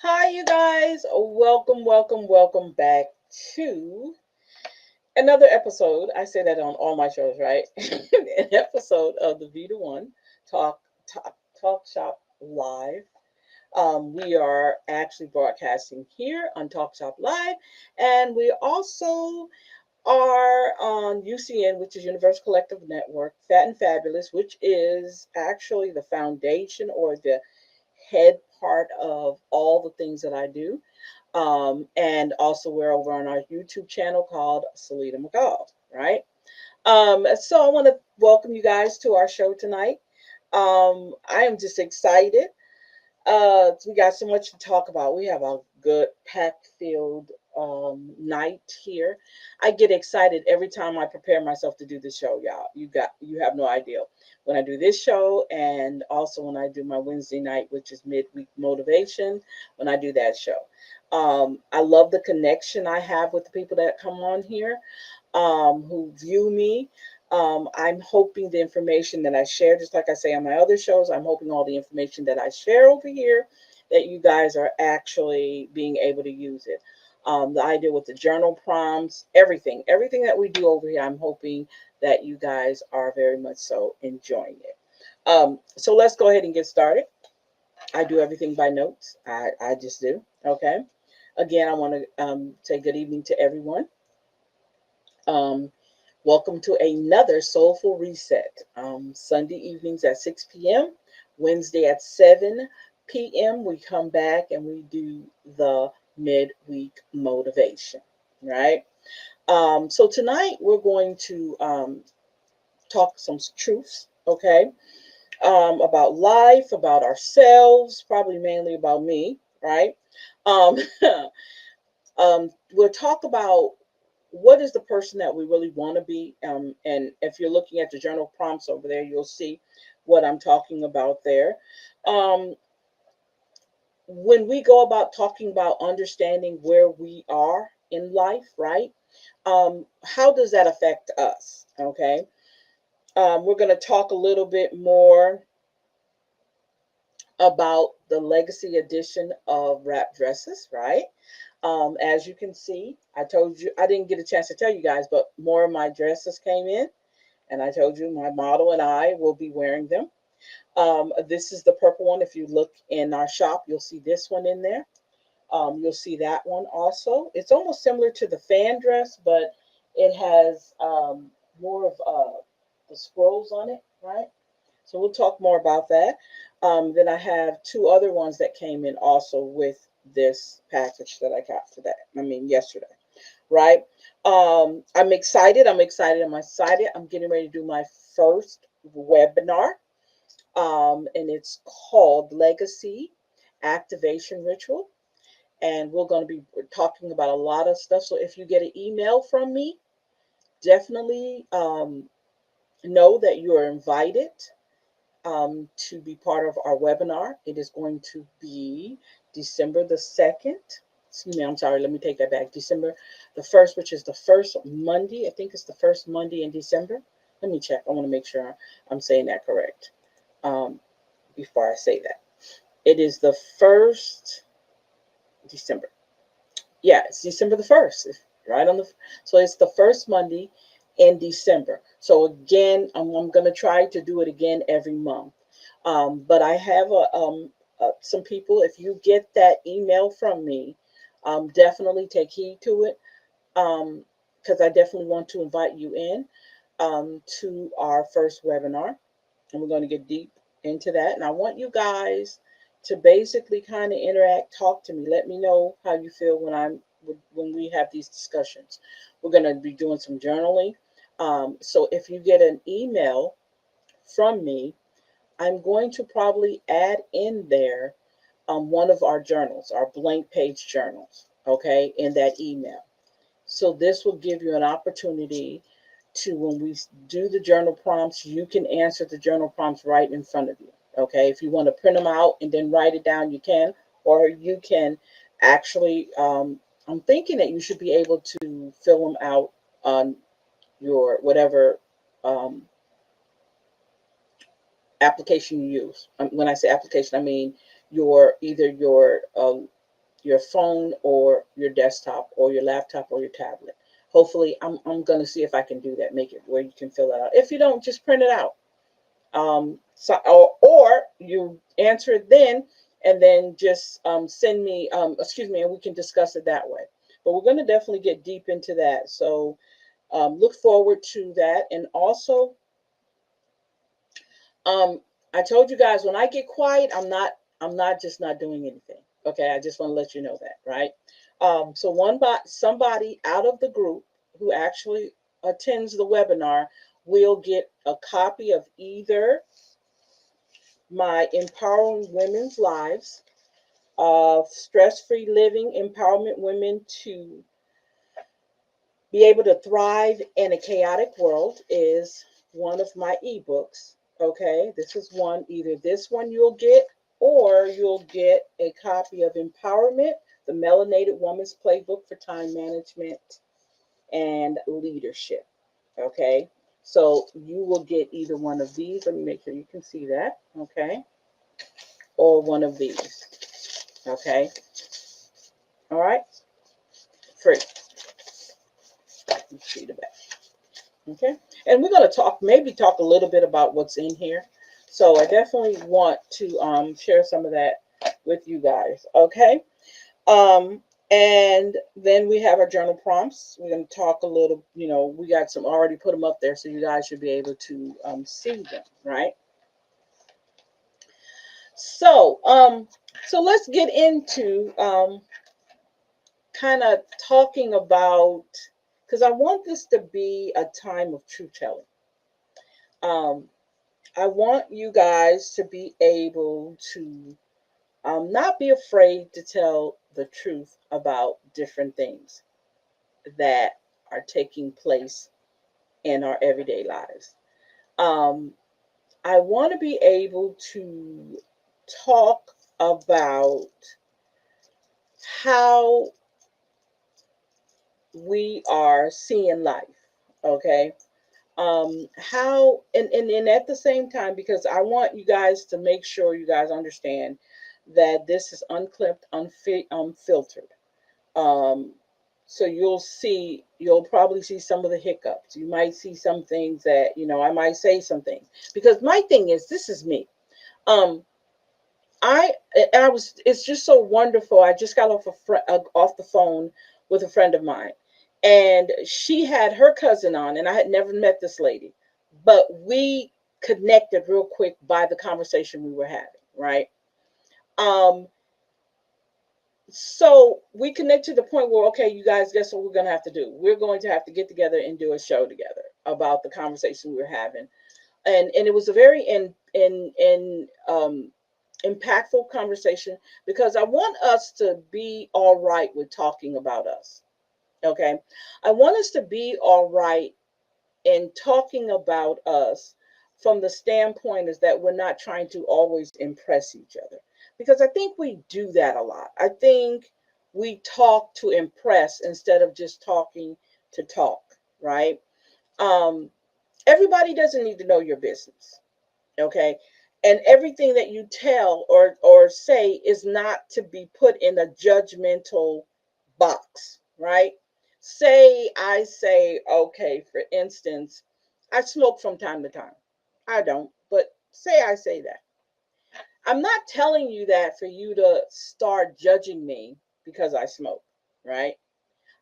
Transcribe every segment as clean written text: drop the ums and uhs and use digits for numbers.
Hi, you guys. Welcome back to another episode. I say that on all my shows, right? An episode of the Vita One Talk Talk Shop Live. We are actually broadcasting here on Talk Shop Live, and we also are on UCN, which is Universal Collective Network, Fat and Fabulous, which is actually the foundation or the head part of all the things that I do. And also, we're over on our YouTube channel called Salita McCall, right? So, I want to welcome you guys to our show tonight. I am just excited. We got so much to talk about. We have a good packed filled night here. I get excited every time I prepare myself to do the show, y'all. You have no idea. When I do this show and also when I do my Wednesday night, which is midweek motivation, when I do that show. I love the connection I have with the people that come on here, who view me. I'm hoping the information that I share, just like I say on my other shows, I'm hoping all the information that I share over here that you guys are actually being able to use it. The idea with the journal prompts, everything that we do over here, I'm hoping that you guys are very much so enjoying it. So let's go ahead and get started. I do everything by notes. I just do. Okay. Again, I want to say good evening to everyone. Um, Welcome to another Soulful Reset. Sunday evenings at 6 p.m., Wednesday at 7 p.m., we come back and we do the midweek motivation, right? So tonight we're going to talk some truths, okay? About life, about ourselves, probably mainly about me, right? Um, we'll talk about what is the person that we really want to be. And if you're looking at the journal prompts over there, you'll see what I'm talking about there. Um, when we go about talking about understanding where we are in life, right? How does that affect us? Okay. We're going to talk a little bit more about the legacy edition of wrap dresses, right? As you can see, I told you I didn't get a chance to tell you guys, but more of my dresses came in, and I told you my model and I will be wearing them. This is the purple one. If you look in our shop, you'll see this one in there. You'll see that one also. It's almost similar to the fan dress, but it has more of the scrolls on it, right? So we'll talk more about that. Then I have two other ones that came in also with this package that I got today. I mean, yesterday, right? I'm excited. I'm excited. I'm excited. I'm getting ready to do my first webinar, and it's called Legacy Activation Ritual. And we're going to be talking about a lot of stuff. So if you get an email from me, definitely know that you are invited to be part of our webinar. It is going to be December the 2nd. Excuse me, I'm sorry, let me take that back. December the 1st, which is the first Monday. I think it's the first Monday in December. Let me check. I want to make sure I'm saying that correct um, before I say that. It is the first December. Yeah, it's December the 1st. It's right on the, so it's the first Monday in December. So again, I'm going to try to do it again every month. But I have some people, if you get that email from me, definitely take heed to it, because I definitely want to invite you in to our first webinar. And we're going to get deep into that. And I want you guys to basically kind of interact, talk to me, let me know how you feel when we have these discussions. We're going to be doing some journaling. So if you get an email from me, I'm going to probably add in there one of our journals, our blank page journals, okay, in that email. So this will give you an opportunity to, when we do the journal prompts, you can answer the journal prompts right in front of you. Okay, if you want to print them out and then write it down, you can, or you can actually. I'm thinking that you should be able to fill them out on your whatever um, application you use. When I say application, I mean your either your your phone or your desktop or your laptop or your tablet. Hopefully, I'm going to see if I can do that, make it where you can fill it out. If you don't, just print it out. Or you answer it then, and then just send me, excuse me, and we can discuss it that way. But we're going to definitely get deep into that. So look forward to that. And also, um, I told you guys when I get quiet, I'm not just not doing anything. Okay, I just want to let you know that, right? So somebody out of the group who actually attends the webinar will get a copy of either my Empowering Women's Lives of Stress-Free Living, Empowerment Women to Be Able to Thrive in a Chaotic World is one of my ebooks. Okay, this is one, either this one you'll get, or you'll get a copy of Empowerment, the Melanated Woman's Playbook for Time Management and Leadership. Okay, so you will get either one of these. Let me make sure you can see that. Okay, or one of these. Okay, all right, free. Let's see the back. Okay, and we're going to maybe talk a little bit about what's in here. So I definitely want to share some of that with you guys. Okay, and then we have our journal prompts. We're going to talk a little. We got some already put them up there, so you guys should be able to see them, right? So so let's get into kind of talking about, because I want this to be a time of truth telling. I want you guys to be able to not be afraid to tell the truth about different things that are taking place in our everyday lives. I want to be able to talk about how we are seeing life. Okay, how and at the same time, because I want you guys to make sure you guys understand that this is unclipped, unfiltered. um so you'll probably see some of the hiccups. You might see some things that I might say some things, because my thing is, this is me. um I was It's just so wonderful. I just got off the phone with a friend of mine, and she had her cousin on, and I had never met this lady, but we connected real quick by the conversation we were having, right? Um so we connect to the point where, okay, you guys, guess what we're going to have to do? We're going to have to get together and do a show together about the conversation we were having. And it was a very impactful conversation, because I want us to be all right with talking about us. Okay, I want us to be all right in talking about us from the standpoint is that we're not trying to always impress each other, because I think we do that a lot. I think we talk to impress instead of just talking to talk, right? um Everybody doesn't need to know your business. Okay, and everything that you tell or say is not to be put in a judgmental box, right? I say, okay, for instance, I smoke from time to time. I don't, but I say that. I'm not telling you that for you to start judging me because I smoke, right?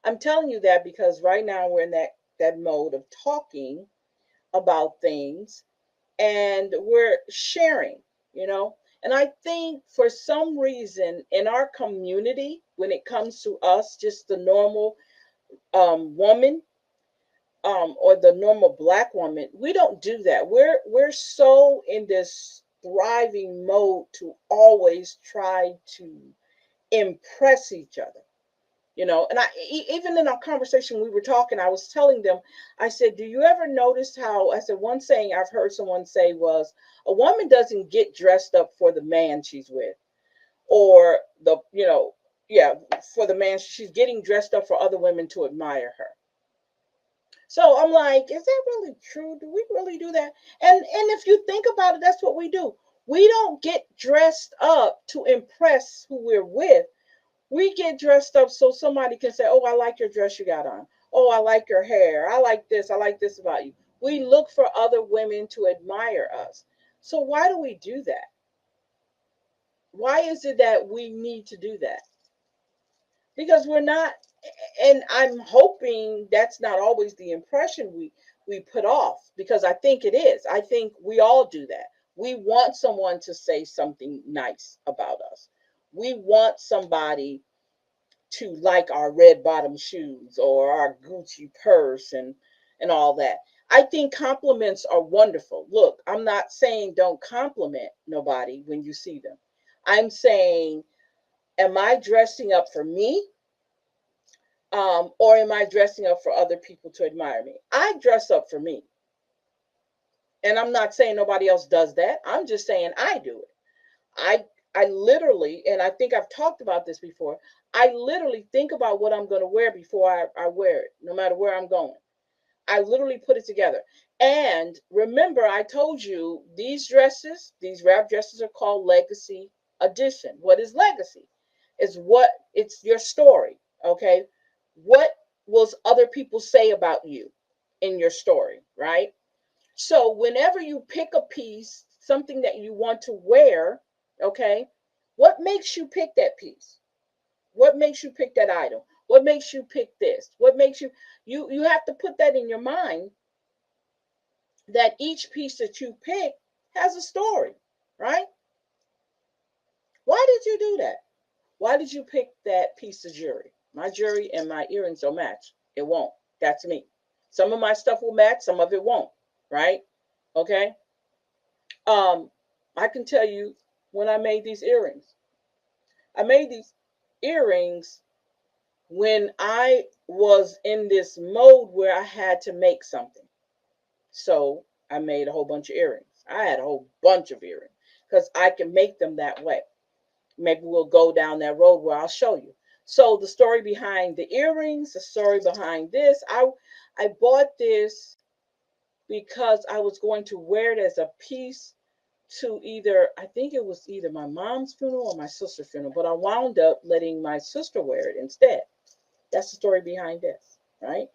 I'm telling you that because right now we're in that mode of talking about things, and we're sharing, you know. And I think for some reason in our community, when it comes to us, just the normal woman, or the normal Black woman, we don't do that. We're so in this thriving mode to always try to impress each other, you know. And even in our conversation, we were talking, I was telling them, I said, do you ever notice how, I said, one saying I've heard someone say was, a woman doesn't get dressed up for the man she's with, or yeah, for the man. She's getting dressed up for other women to admire her. So I'm like, is that really true? Do we really do that? And if you think about it, that's what we do. We don't get dressed up to impress who we're with. We get dressed up so somebody can say, "Oh, I like your dress you got on. Oh, I like your hair. I like this. I like this about you." We look for other women to admire us. So why do we do that? Why is it that we need to do that? Because we're not, and I'm hoping that's not always the impression we put off, because I think it is. I think we all do that. We want someone to say something nice about us. We want somebody to like our red bottom shoes or our Gucci purse and all that. I think compliments are wonderful. Look, I'm not saying don't compliment nobody when you see them. I'm saying, am I dressing up for me, or am I dressing up for other people to admire me? I dress up for me. And I'm not saying nobody else does that. I'm just saying I do it. I I literally, and I think I've talked about this before, I literally think about what I'm going to wear before I wear it, no matter where I'm going. I literally put it together. And remember, I told you these dresses, these wrap dresses are called Legacy Edition. What is legacy? It's your story, okay? What will other people say about you in your story, right? So whenever you pick a piece, something that you want to wear, okay, what makes you pick that piece? What makes you pick that item? What makes you pick this? What makes you have to put that in your mind, that each piece that you pick has a story, right? Why did you do that? Why did you pick that piece of jewelry? My jewelry and my earrings don't match. It won't. That's me. Some of my stuff will match, some of it won't, right? Okay? Um, I can tell you when I made these earrings. I made these earrings when I was in this mode where I had to make something. So I made a whole bunch of earrings. I had a whole bunch of earrings because I can make them that way. Maybe we'll go down that road where I'll show you. So the story behind the earrings, the story behind this, I bought this because I was going to wear it as a piece to either, I think it was either my mom's funeral or my sister's funeral, but I wound up letting my sister wear it instead. That's the story behind this, right?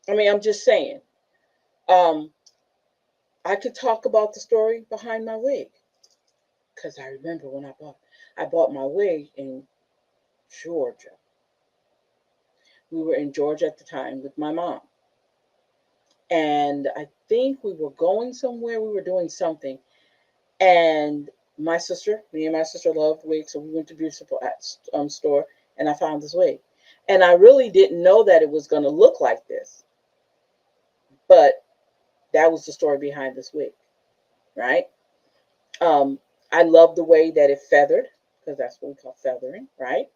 I mean, I'm just saying. Um, I could talk about the story behind my wig because I remember when I bought my wig in Georgia. We were in Georgia at the time with my mom, and I think we were going somewhere. We were doing something, and me and my sister loved wigs, so we went to beautiful store, and I found this wig, and I really didn't know that it was going to look like this, but that was the story behind this wig, right? Um, I love the way that it feathered, because that's what we call feathering, right?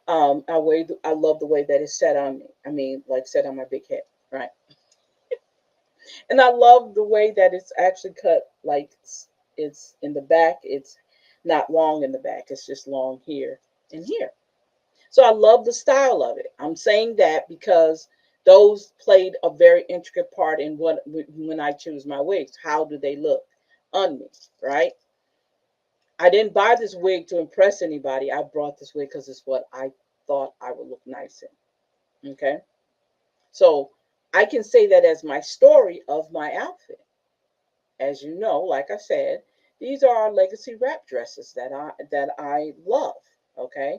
I love the way that it sat on me. I mean, like sat on my big head, right? And I love the way that it's actually cut, like it's in the back. It's not long in the back. It's just long here and here. So I love the style of it. I'm saying that because those played a very intricate part in what when I choose my wigs. How do they look on me, right? I didn't buy this wig to impress anybody. I brought this wig because it's what I thought I would look nice in. Okay. So I can say that as my story of my outfit. As you know, like I said, these are our legacy wrap dresses that I love. Okay.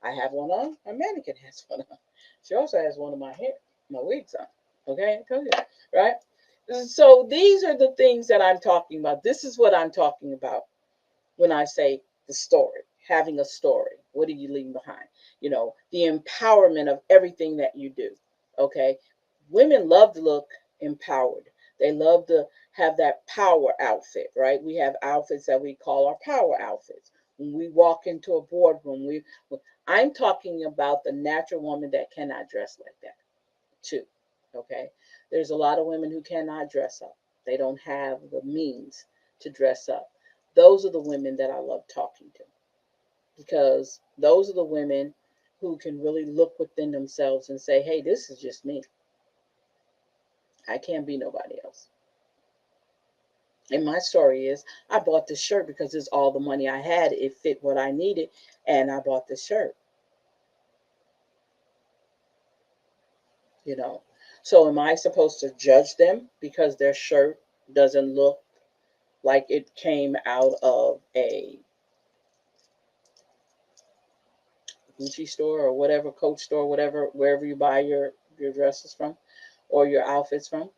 I have one on. My mannequin has one on. She also has one of my wigs on. Okay, I told you, right? So these are the things that I'm talking about. This is what I'm talking about when I say the story, having a story. What are you leaving behind? The empowerment of everything that you do. Okay. Women love to look empowered. They love to have that power outfit, right? We have outfits that we call our power outfits. When we walk into a boardroom, I'm talking about the natural woman that cannot dress like that, too. Okay. There's a lot of women who cannot dress up. They don't have the means to dress up. Those are the women that I love talking to, because those are the women who can really look within themselves and say, hey, this is just me. I can't be nobody else. And my story is I bought this shirt because it's all the money I had. It fit what I needed, and I bought this shirt, you know. So am I supposed to judge them because their shirt doesn't look like it came out of a Gucci store or whatever, Coach store, whatever, wherever you buy your dresses from or your outfits from?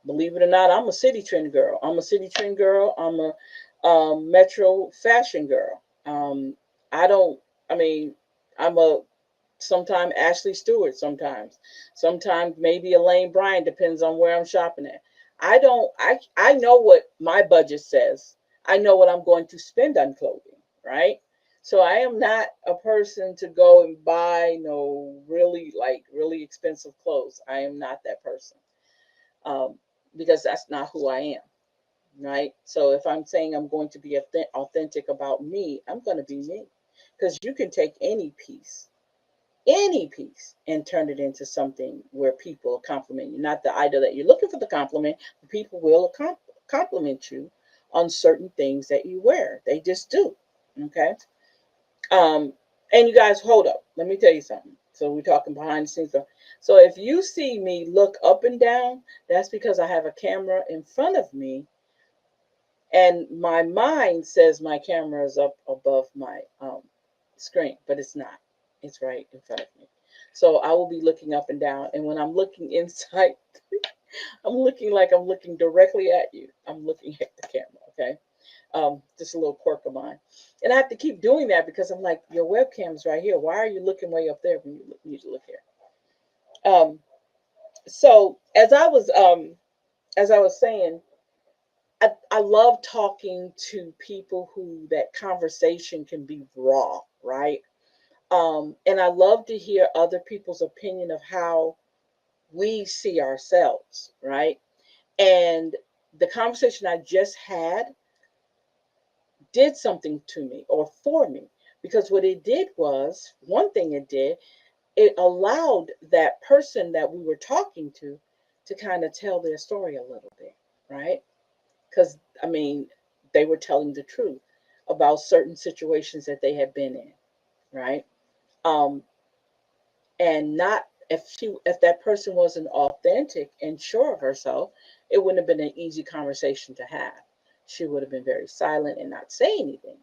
Believe it or not, I'm a city trend girl. I'm a city trend girl. I'm a metro fashion girl. I don't. I mean, I'm a sometimes Ashley Stewart. Sometimes maybe Elaine Bryant. Depends on where I'm shopping at. I don't. I know what my budget says. I know what I'm going to spend on clothing. Right. So I am not a person to go and buy no really expensive clothes. I am not that person, um, because that's not who I am, right? So if I'm saying I'm going to be authentic about me, I'm going to be me, because you can take any piece, and turn it into something where people compliment you. Not the idea that you're looking for the compliment, but people will compliment you on certain things that you wear. They just do. Okay. Um, and you guys, hold up. Let me tell you something. So we're talking behind the scenes. So if you see me look up and down, that's because I have a camera in front of me, and my mind says my camera is up above my screen, but it's not. It's right in front of me. So I will be looking up and down, and when I'm looking inside, I'm looking like I'm looking directly at you. I'm looking at the camera. Okay. Just a little quirk of mine. And I have to keep doing that because I'm like, your webcam's right here. Why are you looking way up there when you need to look here? Um, so as I was saying, I love talking to people who that conversation can be raw, right? And I love to hear other people's opinion of how we see ourselves, right? And the conversation I just had did something to me or for me, because what it did was, one thing it did, it allowed that person that we were talking to kind of tell their story a little bit, right? Because I mean, they were telling the truth about certain situations that they had been in, right? um and not, if that person wasn't authentic and sure of herself, it wouldn't have been an easy conversation to have. She would have been very silent and not say anything,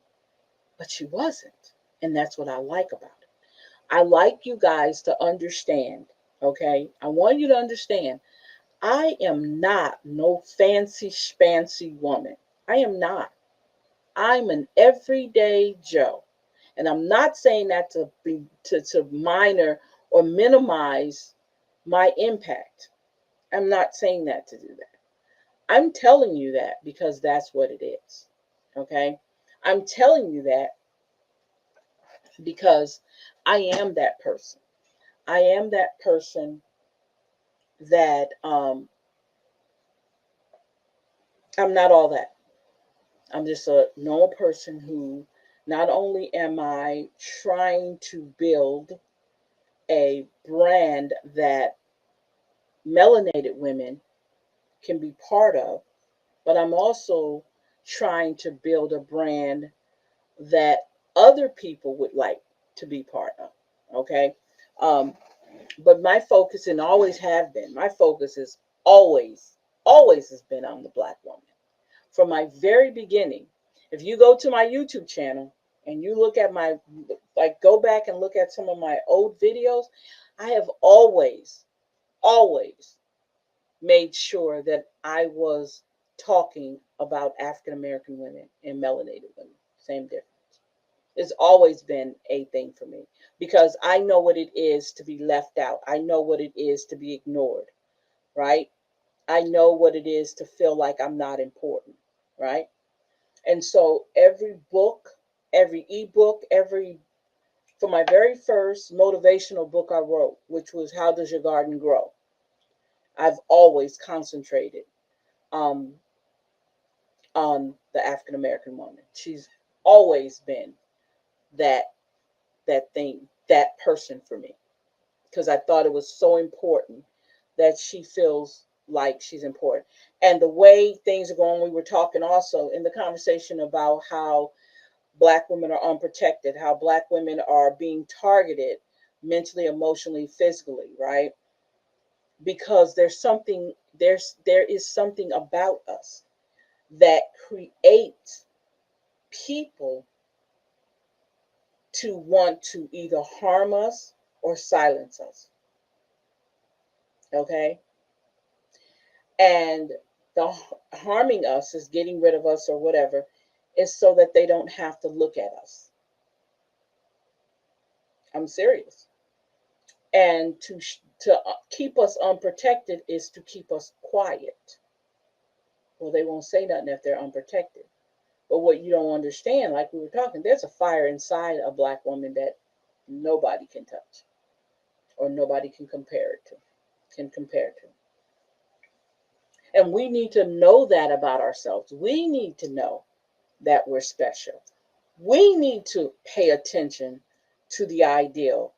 but she wasn't. And that's what I like about it. I like you guys to understand, okay? I want you to understand, I am not no fancy schmancy woman. I am not. I'm an everyday Joe. And I'm not saying that to be to minor or minimize my impact. I'm not saying that to do that. I'm telling you that because that's what it is. Okay? I'm telling you that because I am that person. I am that person that I'm not all that. I'm just a normal person who, not only am I trying to build a brand that melanated women can be part of, but I'm also trying to build a brand that other people would like to be part of. Okay. Um, but my focus, and always have been, my focus is always has been on the Black woman. From my very beginning, if you go to my YouTube channel and you look at my, like, go back and look at some of my old videos, I have always made sure that I was talking about African American women and melanated women. Same difference. It's always been a thing for me because I know what it is to be left out. I know what it is to be ignored, right? I know what it is to feel like I'm not important, right? And so every book, every ebook, for my very first motivational book I wrote, which was How Does Your Garden Grow? I've always concentrated um, on the African American woman. She's always been that that person for me, because I thought it was so important that she feels like she's important. And the way things are going, we were talking also in the conversation about how Black women are unprotected, how Black women are being targeted mentally, emotionally, physically, right? Because there is something about us that creates people to want to either harm us or silence us. Okay? And the harming us is getting rid of us or whatever is so that they don't have to look at us. I'm serious. And to keep us unprotected is to keep us quiet. Well, they won't say nothing if they're unprotected. But what you don't understand, like we were talking, there's a fire inside a Black woman that nobody can touch or nobody can compare to. And we need to know that about ourselves. We need to know that we're special. We need to pay attention to the ideal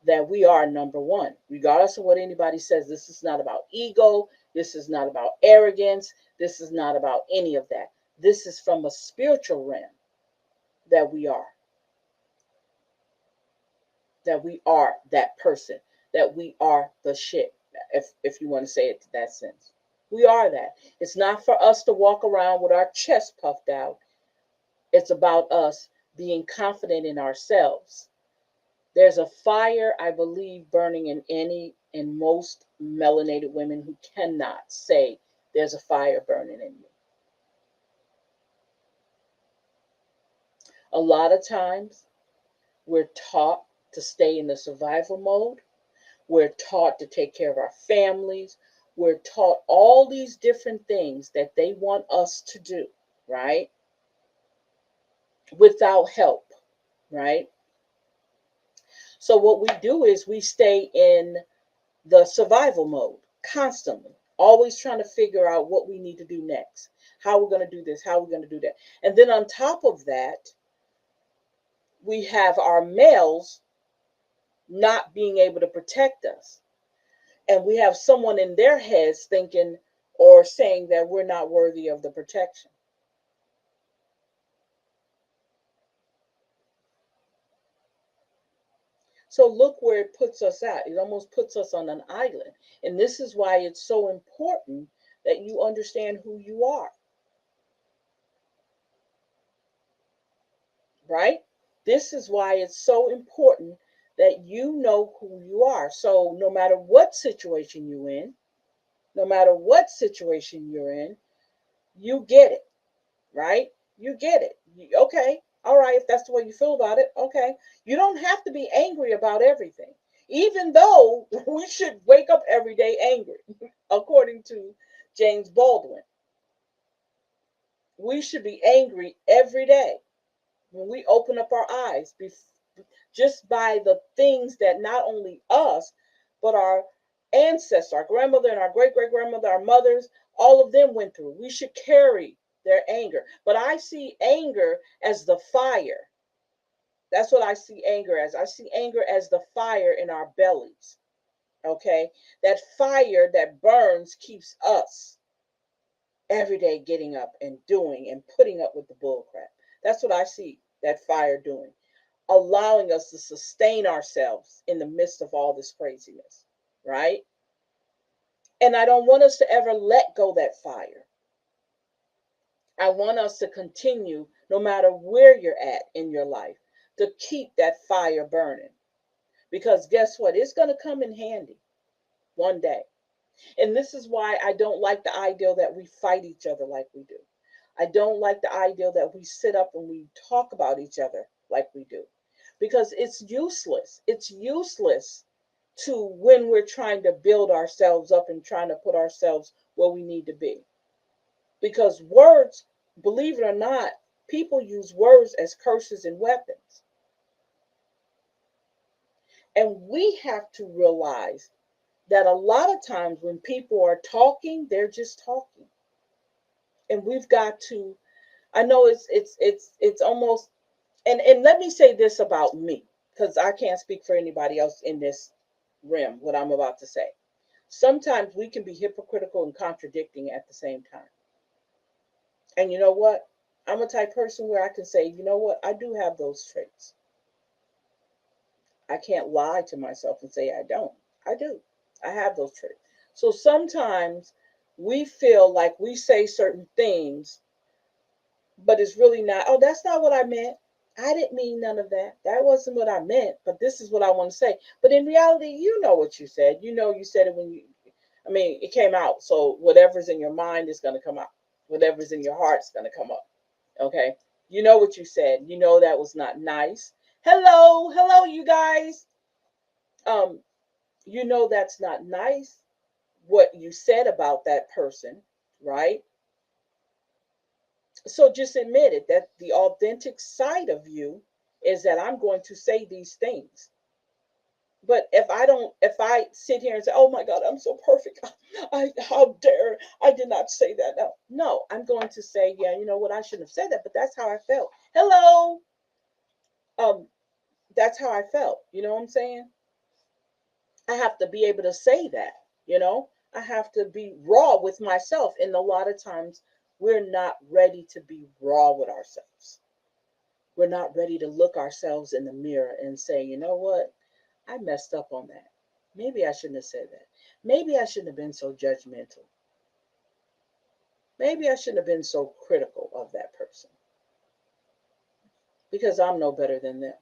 that we are number one, regardless of what anybody says. This is not about ego. This is not about arrogance. This is not about any of that. This is from a spiritual realm that we are that person, that we are the shit, if you want to say it to that sense. We are that. It's not for us to walk around with our chest puffed out. It's about us being confident in ourselves. There's a fire, I believe, burning in most melanated women who cannot say there's a fire burning in you. A lot of times we're taught to stay in the survival mode. We're taught to take care of our families. We're taught all these different things that they want us to do, right? Without help, right? So what we do is we stay in the survival mode constantly, always trying to figure out what we need to do next, how we're going to do this, how we're going to do that. And then on top of that, we have our males not being able to protect us. And we have someone in their heads thinking or saying that we're not worthy of the protection. So look where it puts us at. It almost puts us on an island. And this is why it's so important that you understand who you are, right? This is why it's so important that you know who you are. So no matter what situation you're in, no matter what situation you're in, you get it, right? You get it. Okay, all right, if that's the way you feel about it, okay. You don't have to be angry about everything, even though we should wake up every day angry, according to James Baldwin. We should be angry every day when we open up our eyes, just by the things that not only us, but our ancestors, our grandmother and our great great grandmother, our mothers, all of them went through. We should carry their anger. But I see anger as the fire. That's what I see anger as. I see anger as the fire in our bellies. Okay? That fire that burns keeps us every day getting up and doing and putting up with the bull crap. That's what I see that fire doing, allowing us to sustain ourselves in the midst of all this craziness, right? And I don't want us to ever let go that fire. I want us to continue, no matter where you're at in your life, to keep that fire burning. Because guess what? It's going to come in handy one day. And this is why I don't like the ideal that we fight each other like we do. I don't like the ideal that we sit up and we talk about each other like we do. Because it's useless. It's useless to when we're trying to build ourselves up and trying to put ourselves where we need to be. Because words, believe it or not, people use words as curses and weapons. And we have to realize that a lot of times when people are talking, they're just talking. And we've got to, I know it's almost, and let me say this about me, because I can't speak for anybody else in this rim, what I'm about to say. Sometimes we can be hypocritical and contradicting at the same time. And you know what? I'm a type person where I can say, you know what? I do have those traits. I can't lie to myself and say I don't. I do. I have those traits. So sometimes we feel like we say certain things, but it's really not. Oh, that's not what I meant. I didn't mean none of that. That wasn't what I meant, but this is what I want to say. But in reality, you know what you said. You know you said it when you, I mean, it came out. So whatever's in your mind is going to come out. Whatever's in your heart is going to come up. Okay? You know what you said. You know that was not nice. Hello, hello, you guys. Um, you know that's not nice what you said about that person, right? So just admit it, that the authentic side of you is that I'm going to say these things. But if I sit here and say, oh my God, I'm so perfect, how dare, I did not say that. No, I'm going to say, yeah, you know what, I shouldn't have said that, but that's how I felt. Hello. um that's how I felt, you know what I'm saying? I have to be able to say that, you know, I have to be raw with myself. And a lot of times we're not ready to be raw with ourselves. We're not ready to look ourselves in the mirror and say, you know what, I messed up on that. Maybe I shouldn't have said that. Maybe I shouldn't have been so judgmental. Maybe I shouldn't have been so critical of that person because I'm no better than them.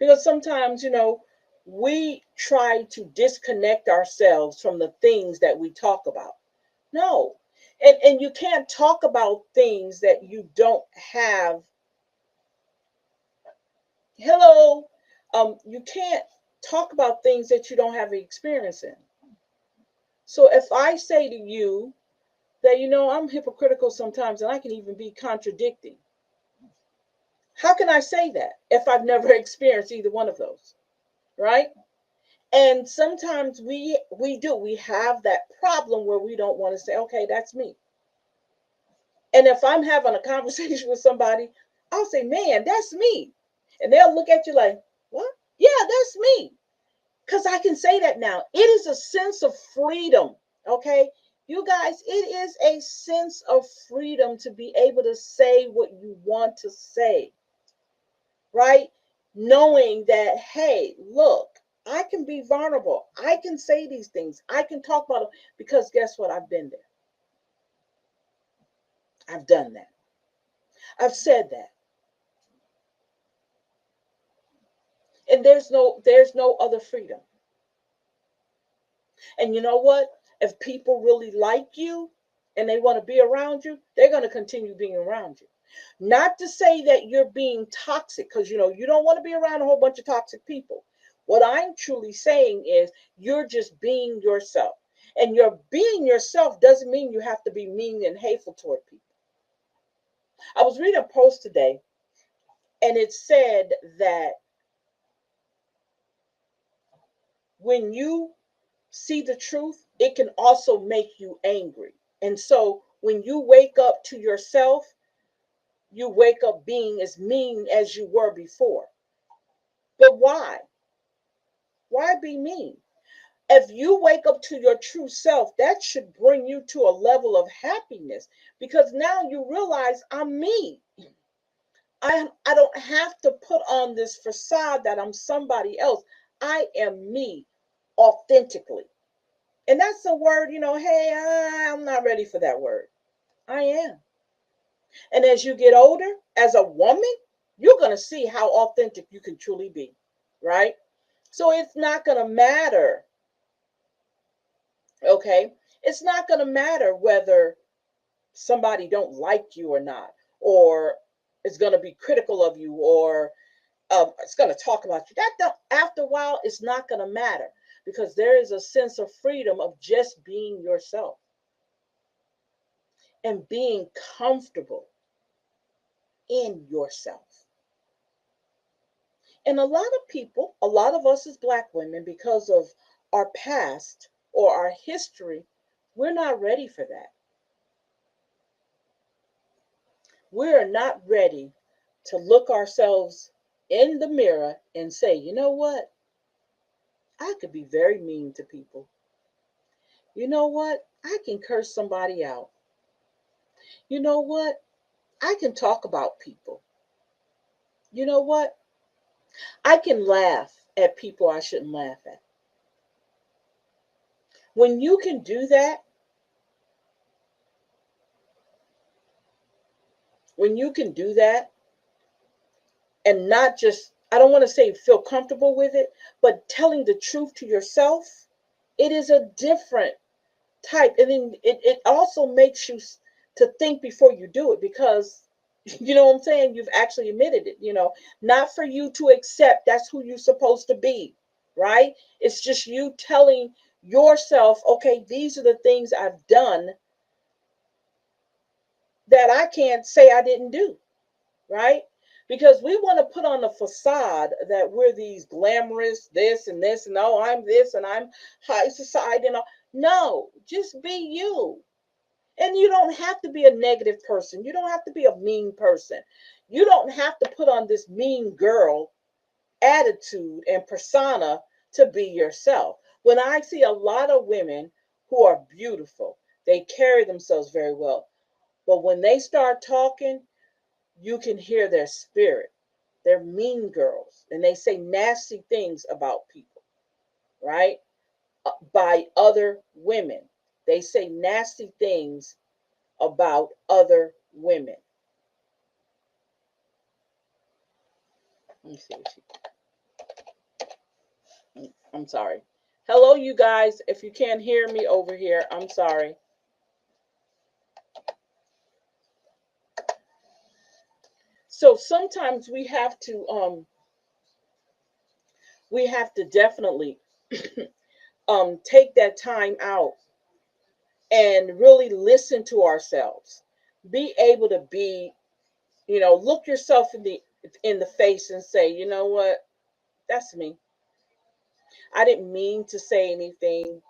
Because sometimes, you know, we try to disconnect ourselves from the things that we talk about. No. And you can't talk about things that you don't have. Hello. You can't talk about things that you don't have experience in. So if I say to you that, you know, I'm hypocritical sometimes and I can even be contradicting, how can I say that if I've never experienced either one of those? Right? And sometimes we have that problem where we don't want to say, okay, that's me. And if I'm having a conversation with somebody, I'll say, man, that's me. And they'll look at you like, what? Yeah, that's me. Because I can say that now. It is a sense of freedom. Okay. You guys, it is a sense of freedom to be able to say what you want to say, right? Knowing that, hey, look, I can be vulnerable. I can say these things. I can talk about it because guess what? I've been there. I've done that. I've said that. And there's no other freedom. And you know what? If people really like you and they want to be around you, they're going to continue being around you. Not to say that you're being toxic, because you know you don't want to be around a whole bunch of toxic people. What I'm truly saying is you're just being yourself. And your being yourself doesn't mean you have to be mean and hateful toward people. I was reading a post today and it said that when you see the truth, it can also make you angry. And so when you wake up to yourself, you wake up being as mean as you were before. But why? Why be mean? If you wake up to your true self, that should bring you to a level of happiness because now you realize I'm me. I don't have to put on this facade that I'm somebody else. I am me authentically. And that's a word, you know, hey, I'm not ready for that word. I am. And as you get older, as a woman, you're going to see how authentic you can truly be, right? So it's not going to matter, okay? It's not going to matter whether somebody don't like you or not, or is going to be critical of you, or it's going to talk about you. After a while, it's not going to matter because there is a sense of freedom of just being yourself and being comfortable in yourself. And a lot of people, a lot of us as Black women, because of our past or our history, we're not ready for that. We're not ready to look ourselves in the mirror and say, you know what? I could be very mean to people. You know what? I can curse somebody out. You know what? I can talk about people. You know what? I can laugh at people I shouldn't laugh at. When you can do that, when you can do that, and not just, I don't want to say feel comfortable with it, but telling the truth to yourself, it is a different type. And then it also makes you to think before you do it, because you know what I'm saying? You've actually admitted it, not for you to accept that's who you're supposed to be, right? It's just you telling yourself, okay, these are the things I've done that I can't say I didn't do, right? Because we want to put on a facade that we're these glamorous this and this and oh, I'm this and I'm high society and all. No, just be you. And you don't have to be a negative person. You don't have to be a mean person. You don't have to put on this mean girl attitude and persona to be yourself. When I see a lot of women who are beautiful, they carry themselves very well. But when they start talking, you can hear their spirit. They're mean girls and they say nasty things about people, right? By other women. They say nasty things about other women. Let me see what I'm sorry. Hello, you guys. If you can't hear me over here, I'm sorry. So sometimes we have to definitely take that time out and really listen to ourselves. Be able to be, look yourself in the face and say, you know what? That's me. I didn't mean to say anything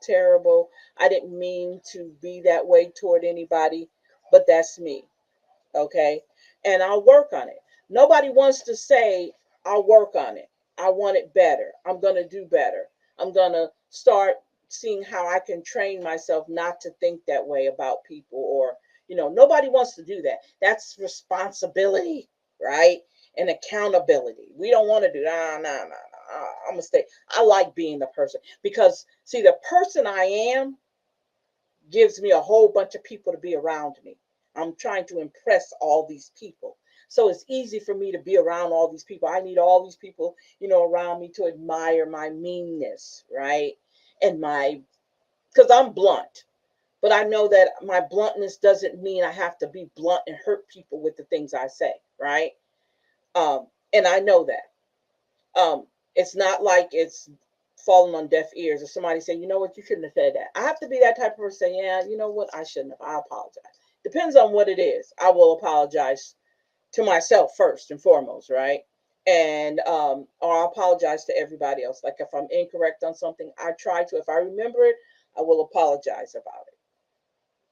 terrible. I didn't mean to be that way toward anybody, but that's me. Okay. And I'll work on it. Nobody wants to say, I'll work on it. I want it better. I'm going to do better. I'm going to start seeing how I can train myself not to think that way about people, or, nobody wants to do that. That's responsibility, right? And accountability. We don't want to do that. No, no, no. I'm going to stay. I like being the person because, see, the person I am gives me a whole bunch of people to be around me. I'm trying to impress all these people. So it's easy for me to be around all these people. I need all these people, around me to admire my meanness, right? And because I'm blunt, but I know that my bluntness doesn't mean I have to be blunt and hurt people with the things I say, right? And I know that. It's not like it's falling on deaf ears or somebody saying, you know what, you shouldn't have said that. I have to be that type of person saying, yeah, you know what, I shouldn't have. I apologize. Depends on what it is. I will apologize to myself first and foremost, right? And or I'll apologize to everybody else. Like if I'm incorrect on something, I try to. If I remember it, I will apologize about it.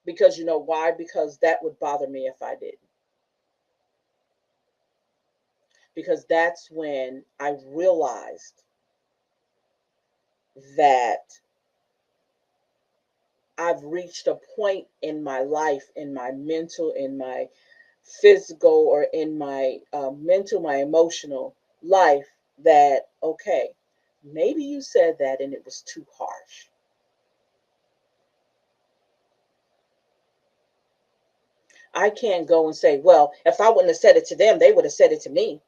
Because you know why? Because that would bother me if I didn't. Because that's when I realized that I've reached a point in my life, in my mental, in my physical, or in my mental, my emotional life, that, okay, maybe you said that and it was too harsh. I can't go and say, well, if I wouldn't have said it to them, they would have said it to me.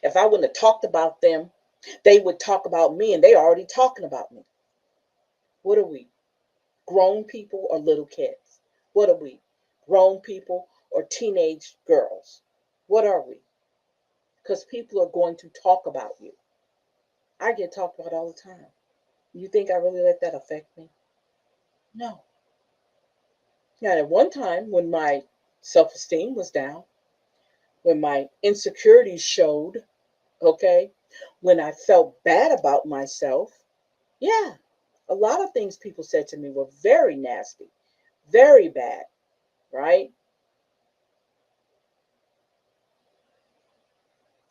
If I wouldn't have talked about them, they would talk about me, and they are already talking about me. What are we? Grown people or little kids? What are we? Grown people or teenage girls? What are we? Because people are going to talk about you. I get talked about all the time. You think I really let that affect me? No. Now, at one time, when my self esteem was down, when my insecurities showed, okay, when I felt bad about myself, yeah, a lot of things people said to me were very nasty, very bad, right?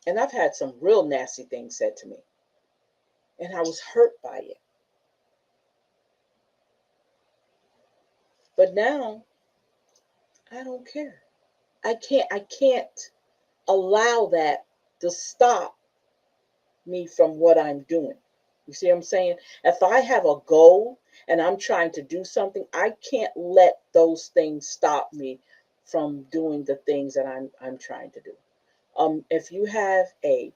And I've had some real nasty things said to me. and I was hurt by it. But now I don't care. I can't allow that to stop me from what I'm doing. You see what I'm saying? If I have a goal and I'm trying to do something, I can't let those things stop me from doing the things that I'm trying to do. If you have a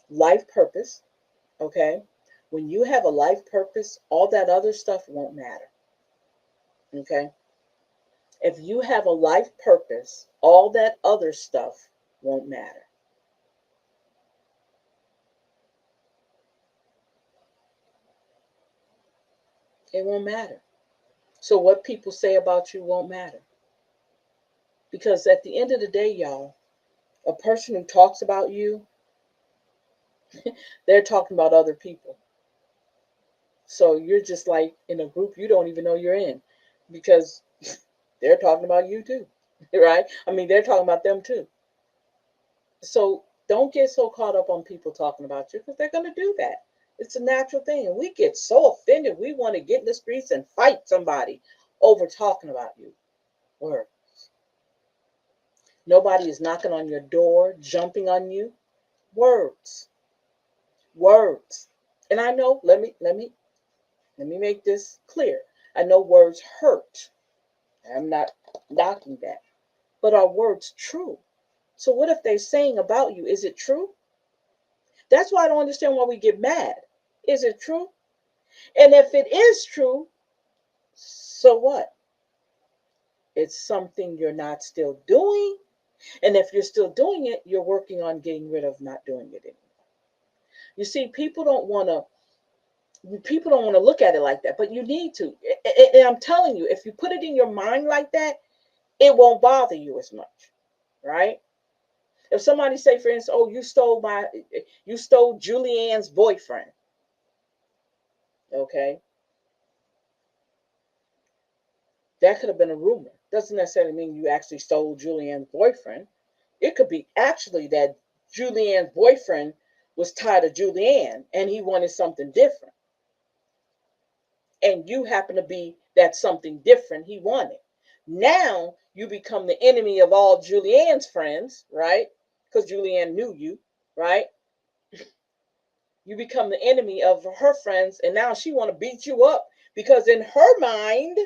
life purpose, okay, when you have a life purpose, all that other stuff won't matter. Okay? If you have a life purpose, all that other stuff won't matter. It won't matter. So what people say about you won't matter. Because at the end of the day, y'all, a person who talks about you, they're talking about other people. So you're just like in a group you don't even know you're in because they're talking about you too, right? I mean, they're talking about them too. So don't get so caught up on people talking about you because they're going to do that. It's a natural thing. And we get so offended. We want to get in the streets and fight somebody over talking about you. Or nobody is knocking on your door, jumping on you. Words. Words. And I know, let me make this clear. I know words hurt. I'm not knocking that. But are words true? So what if they're saying about you? Is it true? That's why I don't understand why we get mad. Is it true? And if it is true, so what? It's something you're not still doing. And if you're still doing it, you're working on getting rid of not doing it anymore. You see, people don't want to look at it like that, but you need to. And I'm telling you, if you put it in your mind like that, it won't bother you as much, right? If somebody say, for instance, oh, you stole Julianne's boyfriend, okay, that could have been a rumor. Doesn't necessarily mean you actually stole Julianne's boyfriend. It could be actually that Julianne's boyfriend was tired of Julianne and he wanted something different. And you happen to be that something different he wanted. Now you become the enemy of all Julianne's friends, right? Because Julianne knew you, right? You become the enemy of her friends, and now she want to beat you up because in her mind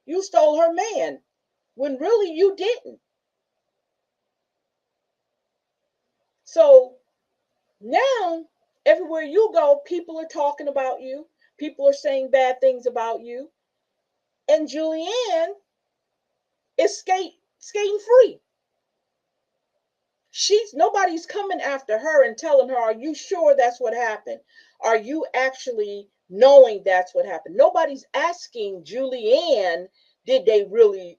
you stole her man when really you didn't. So now everywhere you go, people are talking about you, people are saying bad things about you, and Julianne is skating free. She's Nobody's coming after her and telling her, are you sure that's what happened? Are you actually knowing that's what happened? Nobody's asking Julianne, did you really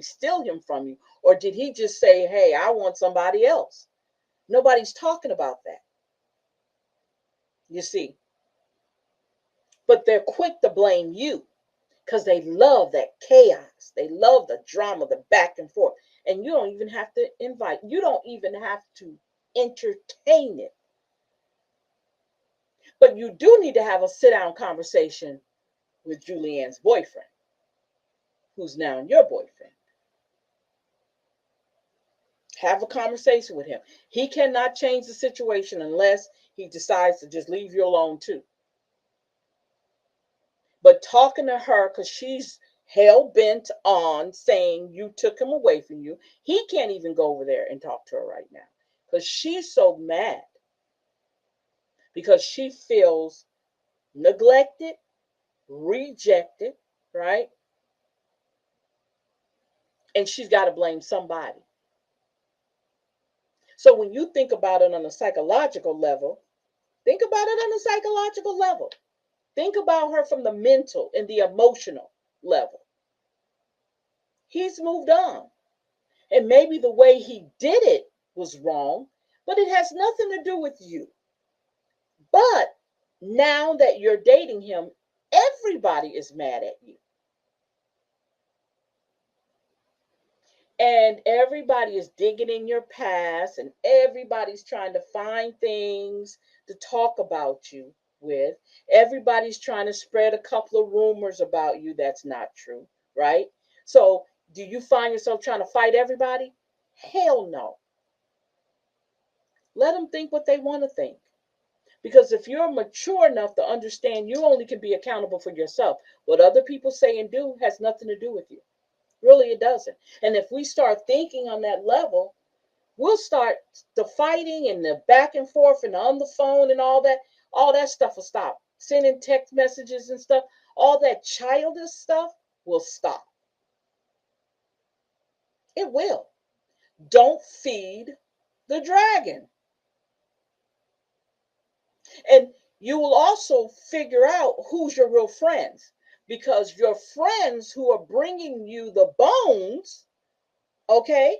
steal him from you? Or did he just say, hey, I want somebody else? Nobody's talking about that, you see. But they're quick to blame you because they love that chaos. They love the drama, the back and forth. And you don't even have to entertain it. But you do need to have a sit down conversation with Julianne's boyfriend, who's now your boyfriend. Have a conversation with him. He cannot change the situation unless he decides to just leave you alone too. But talking to her because she's hell bent on saying you took him away from you, he can't even go over there and talk to her right now because she's so mad because she feels neglected, rejected, right? And she's got to blame somebody. So when you think about it on a psychological level, think about it on a psychological level. Think about her from the mental and the emotional level. He's moved on. And maybe the way he did it was wrong, but it has nothing to do with you. But now that you're dating him, everybody is mad at you. And everybody is digging in your past, and everybody's trying to find things to talk about you with. Everybody's trying to spread a couple of rumors about you that's not true, right? So, do you find yourself trying to fight everybody? Hell no. Let them think what they want to think. Because if you're mature enough to understand you only can be accountable for yourself, what other people say and do has nothing to do with you. Really, it doesn't. And if we start thinking on that level, we'll start the fighting and the back and forth and on the phone and all that stuff will stop. Sending text messages and stuff, all that childish stuff will stop. It will. Don't feed the dragon. And you will also figure out who's your real friends, because your friends who are bringing you the bones, okay?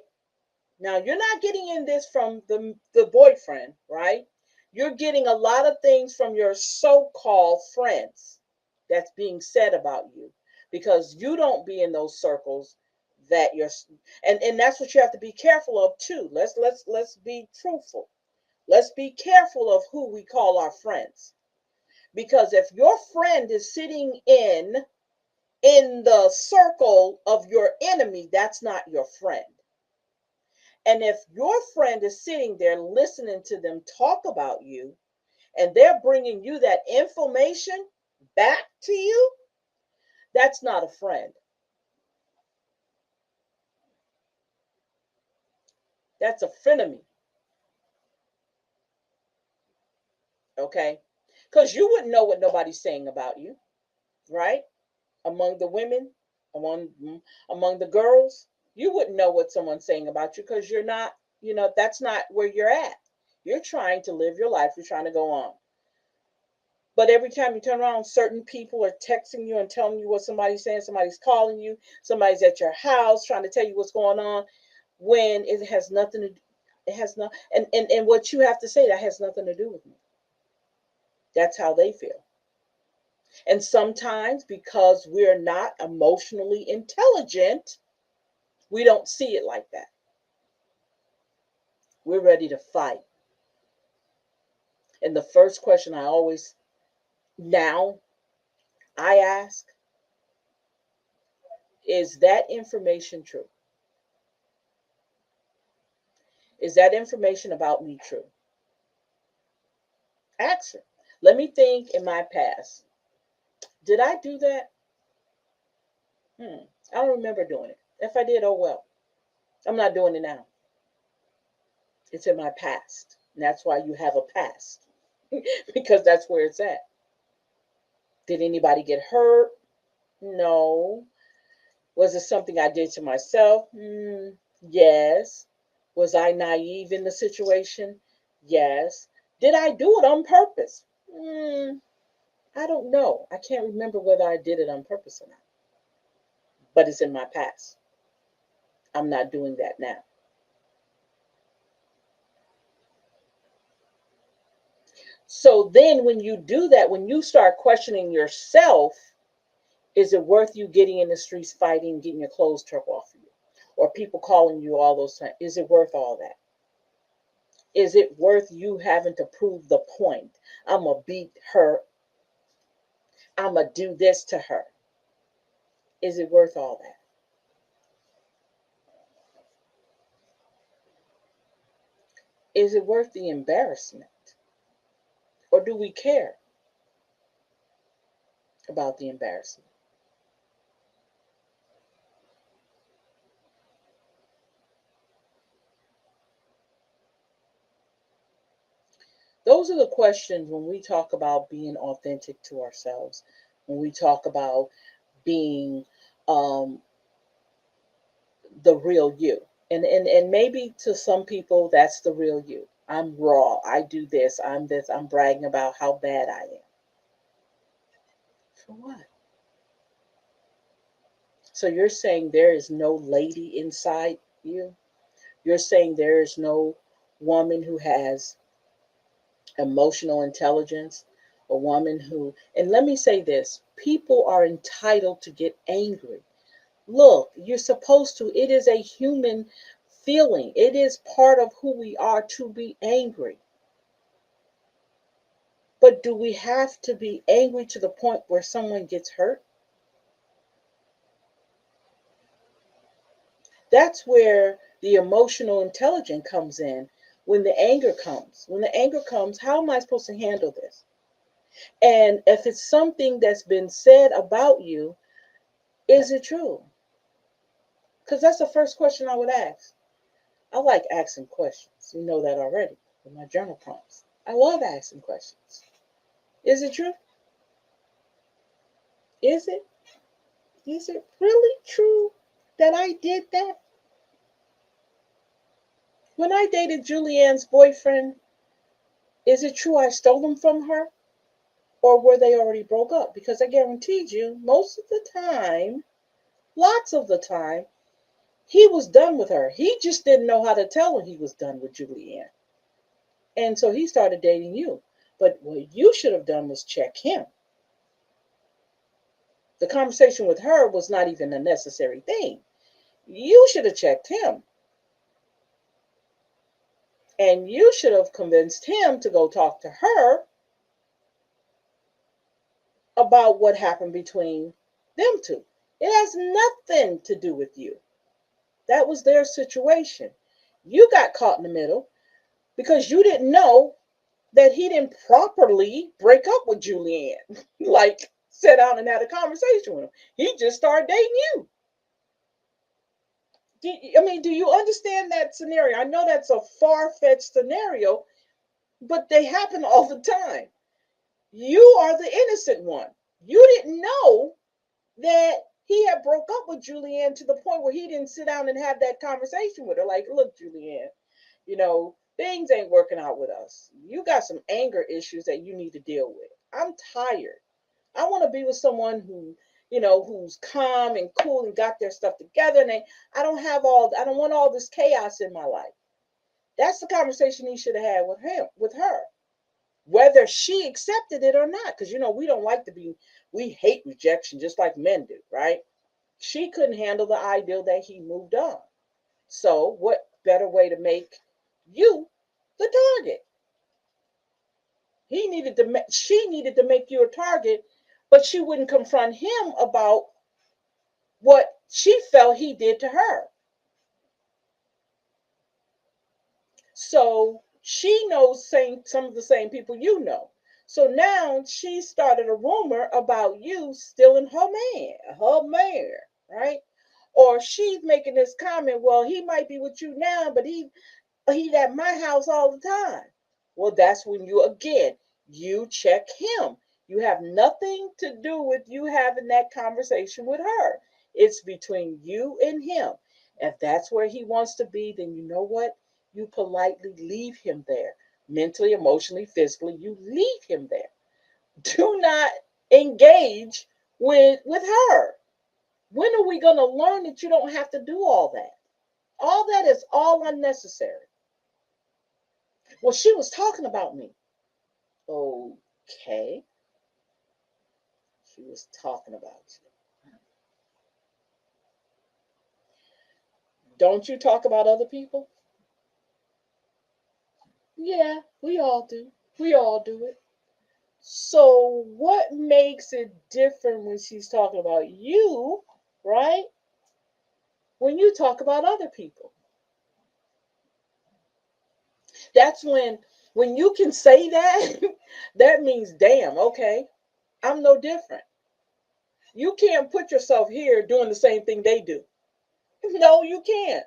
Now, you're not getting in this from the boyfriend, right? You're getting a lot of things from your so-called friends that's being said about you, because you don't be in those circles that you're, and that's what you have to be careful of too. Let's be truthful. Let's be careful of who we call our friends. Because if your friend is sitting in the circle of your enemy, that's not your friend. And if your friend is sitting there listening to them talk about you, and they're bringing you that information back to you, that's not a friend. That's a frenemy, okay? Because you wouldn't know what nobody's saying about you, right? Among the women, among among the girls, you wouldn't know what someone's saying about you, because you're not, that's not where you're at. You're trying to live your life. You're trying to go on. But every time you turn around, certain people are texting you and telling you what somebody's saying. Somebody's calling you. Somebody's at your house trying to tell you what's going on, when it has nothing to. It has not, and what you have to say, that has nothing to do with me. That's how they feel. And sometimes, because we're not emotionally intelligent, we don't see it like that. We're ready to fight. And the first question I always now I ask, is that information true? Is that information about me true? Ask her. Let me think in my past. Did I do that? I don't remember doing it. If I did, oh well. I'm not doing it now. It's in my past. And that's why you have a past, because that's where it's at. Did anybody get hurt? No. Was it something I did to myself? Yes. Was I naive in the situation? Yes. Did I do it on purpose? I don't know. I can't remember whether I did it on purpose or not, but it's in my past. I'm not doing that now. So then, when you do that, when you start questioning yourself, is it worth you getting in the streets fighting, getting your clothes took off of you, or people calling you all those times? Is it worth all that? Is it worth you having to prove the point? I'm going to beat her. I'm going to do this to her. Is it worth all that? Is it worth the embarrassment? Or do we care about the embarrassment? Those are the questions when we talk about being authentic to ourselves, when we talk about being um, the real you. And maybe to some people, that's the real you. I'm raw. I do this. I'm this. I'm bragging about how bad I am. For what? So you're saying there is no lady inside you? You're saying there is no woman who has emotional intelligence, a woman who, and let me say this, people are entitled to get angry. Look, you're supposed to. It is a human feeling. It is part of who we are to be angry. But do we have to be angry to the point where someone gets hurt? That's where the emotional intelligence comes in. When the anger comes, how am I supposed to handle this? And if it's something that's been said about you, is it true? Because that's the first question I would ask. I like asking questions. You know that already with my journal prompts. I love asking questions. Is it true? Is it? Is it really true that I did that? When I dated Julianne's boyfriend, is it true I stole them from her? Or were they already broke up? Because I guaranteed you, most of the time, lots of the time, he was done with her. He just didn't know how to tell her he was done with Julianne. And so he started dating you. But what you should have done was check him. The conversation with her was not even a necessary thing. You should have checked him. And you should have convinced him to go talk to her about what happened between them two. It has nothing to do with you. That was their situation. You got caught in the middle because you didn't know that he didn't properly break up with Julianne. Like, sit down and had a conversation with him. He just started dating you. Do you understand that scenario? I know that's a far-fetched scenario, but they happen all the time. You are the innocent one. You didn't know that he had broke up with Julianne to the point where he didn't sit down and have that conversation with her. Like, look, Julianne, things ain't working out with us. You got some anger issues that you need to deal with. I'm tired. I want to be with someone who's calm and cool and got their stuff together. And I don't want all this chaos in my life. That's the conversation he should have had with her, whether she accepted it or not. Because, we don't like we hate rejection just like men do, right? She couldn't handle the idea that he moved on. So, what better way to make you the target? She needed to make you a target, but she wouldn't confront him about what she felt he did to her. So she knows some of the same people you know. So now she started a rumor about you stealing her man, right? Or she's making this comment, well, he might be with you now, but he's at my house all the time. Well, that's when you check him. You have nothing to do with you having that conversation with her. It's between you and him. If that's where he wants to be, then you know what? You politely leave him there. Mentally, emotionally, physically, you leave him there. Do not engage with her. When are we going to learn that you don't have to do all that? All that is all unnecessary. Well, she was talking about me. Okay. She was talking about you. Don't you talk about other people? Yeah, we all do. We all do it. So, what makes it different when she's talking about you, right? When you talk about other people. That's when you can say that, that means damn, okay. I'm no different. You can't put yourself here doing the same thing they do. No, you can't.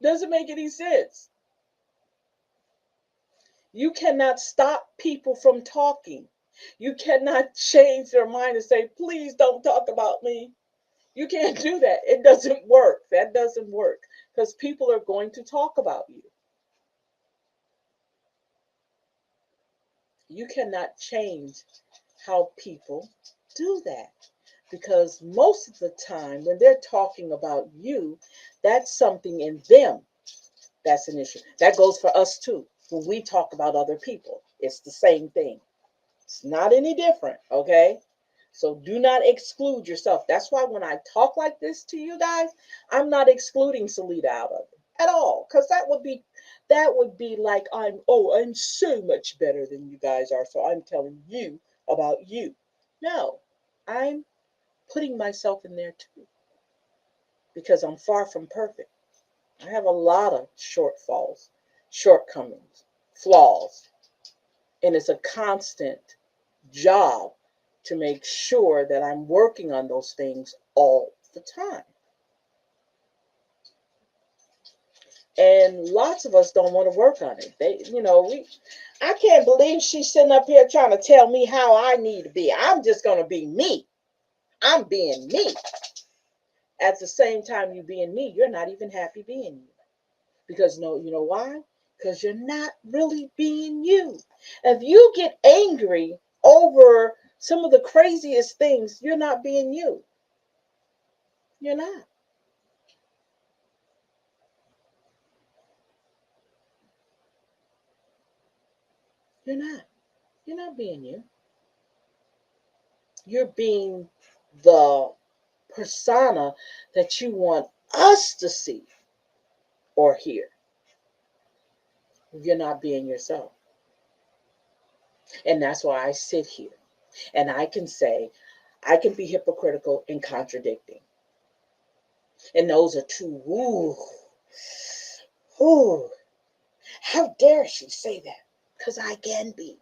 Doesn't make any sense. You cannot stop people from talking. You cannot change their mind and say, please don't talk about me. You can't do that. It doesn't work. That doesn't work because people are going to talk about you. You cannot change how people do that because most of the time when they're talking about you, that's something in them that's an issue. That goes for us too. When we talk about other people, it's the same thing. It's not any different, okay? So do not exclude yourself. That's why when I talk like this to you guys, I'm not excluding Salida out of it at all. Because that would be like I'm so much better than you guys are. So I'm telling you about you. No, I'm putting myself in there too. Because I'm far from perfect. I have a lot of shortfalls, shortcomings, flaws. And it's a constant job to make sure that I'm working on those things all the time. And lots of us don't want to work on it. I can't believe she's sitting up here trying to tell me how I need to be. I'm just going to be me. I'm being me. At the same time you being me, you're not even happy being you. Because no, you know why? Because you're not really being you. If you get angry over some of the craziest things, you're not being you. You're not. You're not. You're not being you. You're being the persona that you want us to see or hear. You're not being yourself. And that's why I sit here and I can say, I can be hypocritical and contradicting. And those are two, ooh, how dare she say that? Because I can be.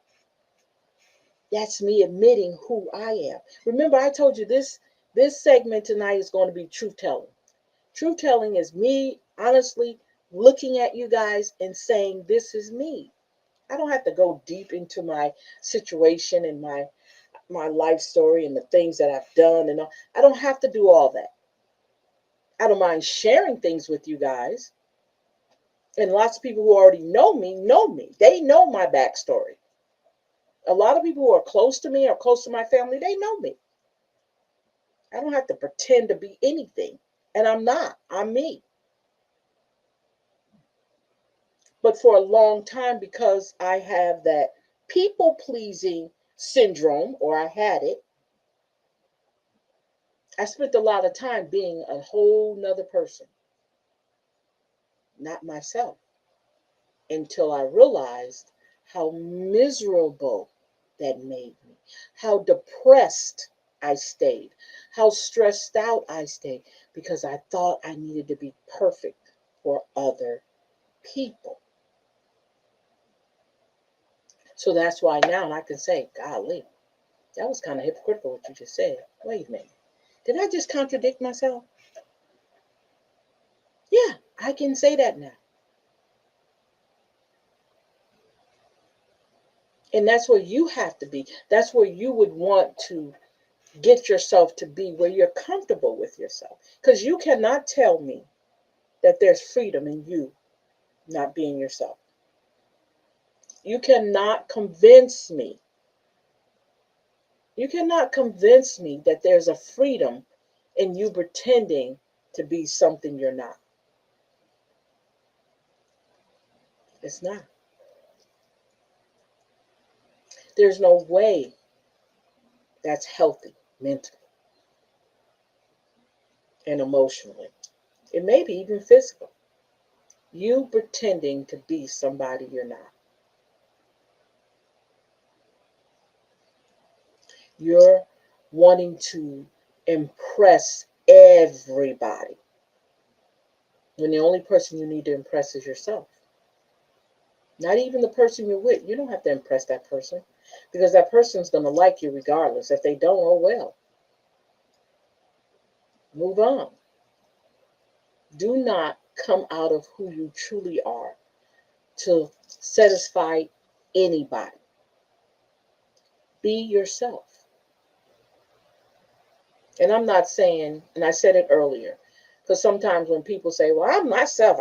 That's me admitting who I am. Remember, I told you this segment tonight is going to be truth telling. Truth telling is me honestly looking at you guys and saying, this is me. I don't have to go deep into my situation and my life story and the things that I've done and all. I don't have to do all that. I don't mind sharing things with you guys. And lots of people who already know me know me. They know my backstory. A lot of people who are close to me or close to my family, they know me. I don't have to pretend to be anything. And I'm not. I'm me. But for a long time, because I have that people pleasing syndrome, or I had it, I spent a lot of time being a whole nother person, not myself, until I realized how miserable that made me, how depressed I stayed, how stressed out I stayed, because I thought I needed to be perfect for other people. So that's why now I can say, golly, that was kind of hypocritical what you just said. Wait a minute. Did I just contradict myself? Yeah, I can say that now. And that's where you have to be. That's where you would want to get yourself to be, where you're comfortable with yourself. Because you cannot tell me that there's freedom in you not being yourself. You cannot convince me. You cannot convince me that there's a freedom in you pretending to be something you're not. It's not. There's no way that's healthy mentally and emotionally. It may be even physical. You pretending to be somebody you're not. You're wanting to impress everybody when the only person you need to impress is yourself. Not even the person you're with. You don't have to impress that person because that person's going to like you regardless. If they don't, oh well. Move on. Do not come out of who you truly are to satisfy anybody. Be yourself. And I'm not saying, and I said it earlier, because sometimes when people say, well, I'm myself,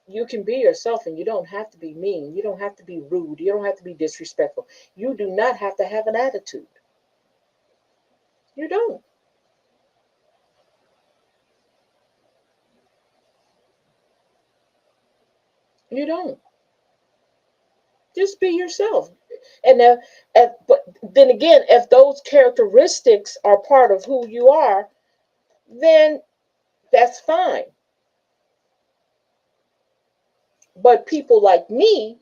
you can be yourself and you don't have to be mean. You don't have to be rude. You don't have to be disrespectful. You do not have to have an attitude. You don't. You don't. Just be yourself. but then again, if those characteristics are part of who you are, then that's fine. But people like me,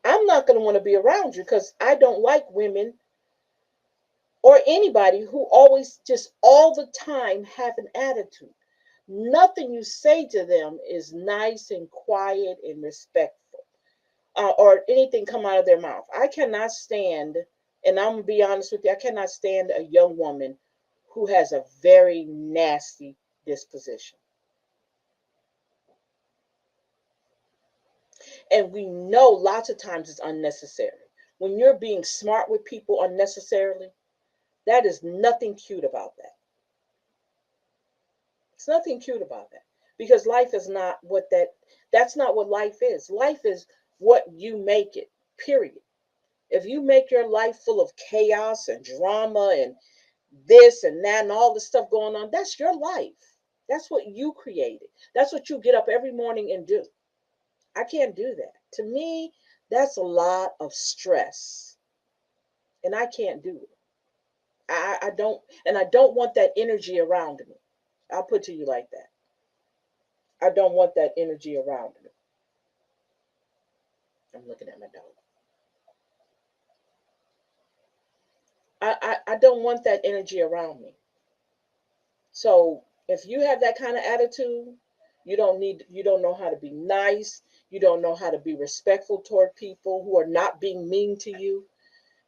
I'm not going to want to be around you because I don't like women or anybody who always just all the time have an attitude. Nothing you say to them is nice and quiet and respectful, or anything come out of their mouth. I cannot stand, and I'm gonna be honest with you, I cannot stand a young woman who has a very nasty disposition. And we know lots of times it's unnecessary. When you're being smart with people unnecessarily, that is nothing cute about that. It's nothing cute about that. Because life is not that's not what life is. Life is what you make it, period. If you make your life full of chaos and drama and this and that and all the stuff going on, that's your life. That's what you created. That's what you get up every morning and do. I can't do that. To me, that's a lot of stress. And I can't do it. I don't, and I don't want that energy around me. I'll put to you like that. I don't want that energy around me. I'm looking at my dog. I don't want that energy around me. So if you have that kind of attitude, you don't know how to be nice. You don't know how to be respectful toward people who are not being mean to you.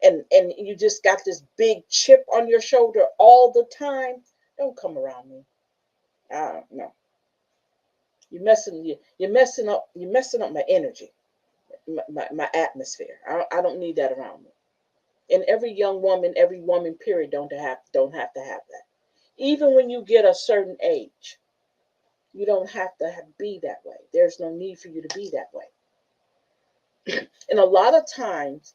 And you just got this big chip on your shoulder all the time. Don't come around me. No. You're messing up my energy, my atmosphere. I don't need that around me. And every young woman, every woman, period, don't have to have that. Even when you get a certain age, you don't have to be that way. There's no need for you to be that way. And a lot of times,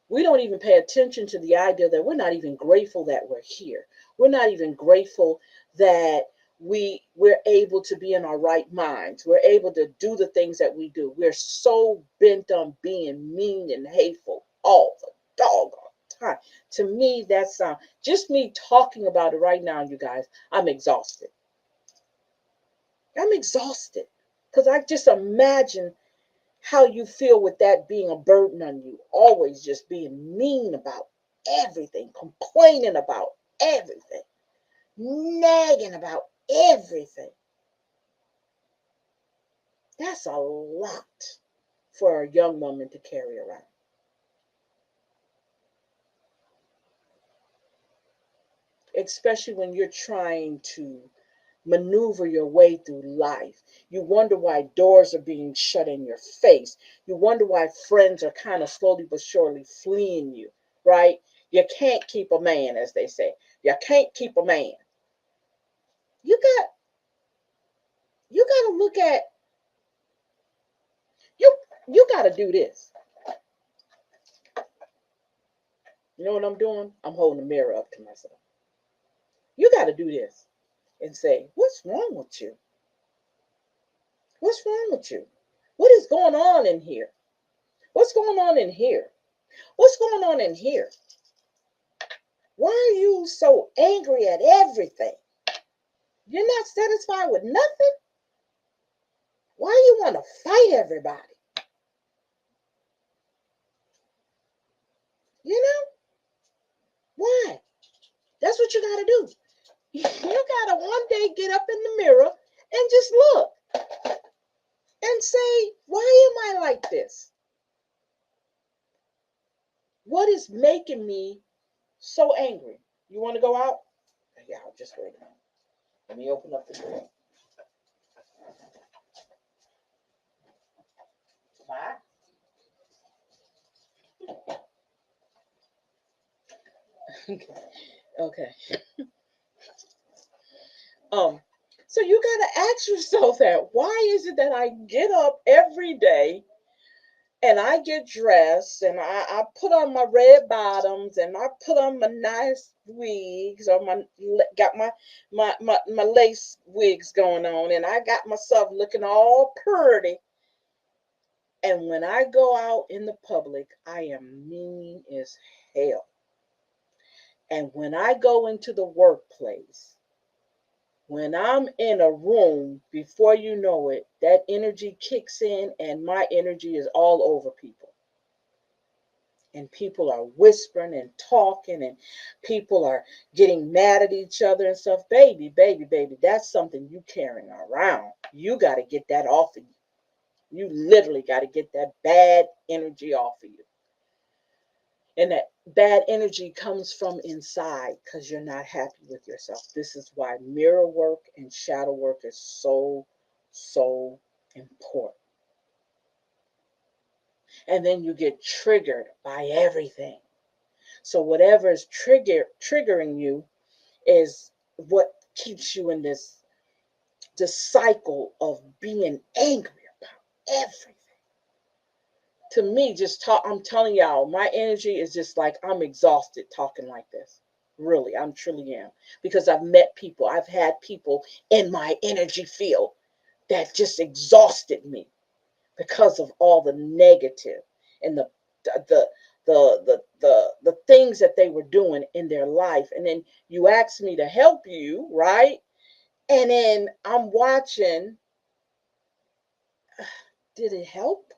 we don't even pay attention to the idea that we're not even grateful that we're here. We're not even grateful that we're able to be in our right minds. We're able to do the things that we do. We're so bent on being mean and hateful all the doggone time. To me, that's just me talking about it right now, you guys. I'm exhausted. I'm exhausted because I just imagine how you feel with that being a burden on you, always just being mean about everything, complaining about everything, nagging about everything. That's a lot for a young woman to carry around. Especially when you're trying to maneuver your way through life. You wonder why doors are being shut in your face. You wonder why friends are kind of slowly but surely fleeing you, right? You can't keep a man, as they say. You can't keep a man. You got to look at you you got to do this. You know what I'm doing? I'm holding the mirror up to myself. You got to do this and say, "What's wrong with you? What's wrong with you? What is going on in here? What's going on in here? What's going on in here? Why are you so angry at everything? You're not satisfied with nothing? Why you want to fight everybody? You know? Why? That's what you got to do. You got to one day get up in the mirror and just look and say, why am I like this? What is making me so angry? You want to go out? Yeah, I'll just wait a minute. Let me open up the door. Bye. Okay. So you gotta ask yourself that. Why is it that I get up every day and I get dressed and I put on my red bottoms and I put on my nice wigs or got my lace wigs going on and I got myself looking all pretty And when I go out in the public, I am mean as hell. And when I go into the workplace, when I'm in a room, before you know it, that energy kicks in and my energy is all over people. And people are whispering and talking and people are getting mad at each other and stuff. Baby, baby, baby, that's something you carrying around. You got to get that off of you. You literally got to get that bad energy off of you. And that bad energy comes from inside because you're not happy with yourself. This is why mirror work and shadow work is so, so important. And then you get triggered by everything. So whatever is triggering you is what keeps you in this cycle of being angry about everything. To me, just talk, I'm telling y'all, my energy is just like I'm exhausted talking like this. Really, I'm truly am. Because I've met people, I've had people in my energy field that just exhausted me because of all the negative and the the things that they were doing in their life. And then you ask me to help you, right? And then I'm watching, did it help?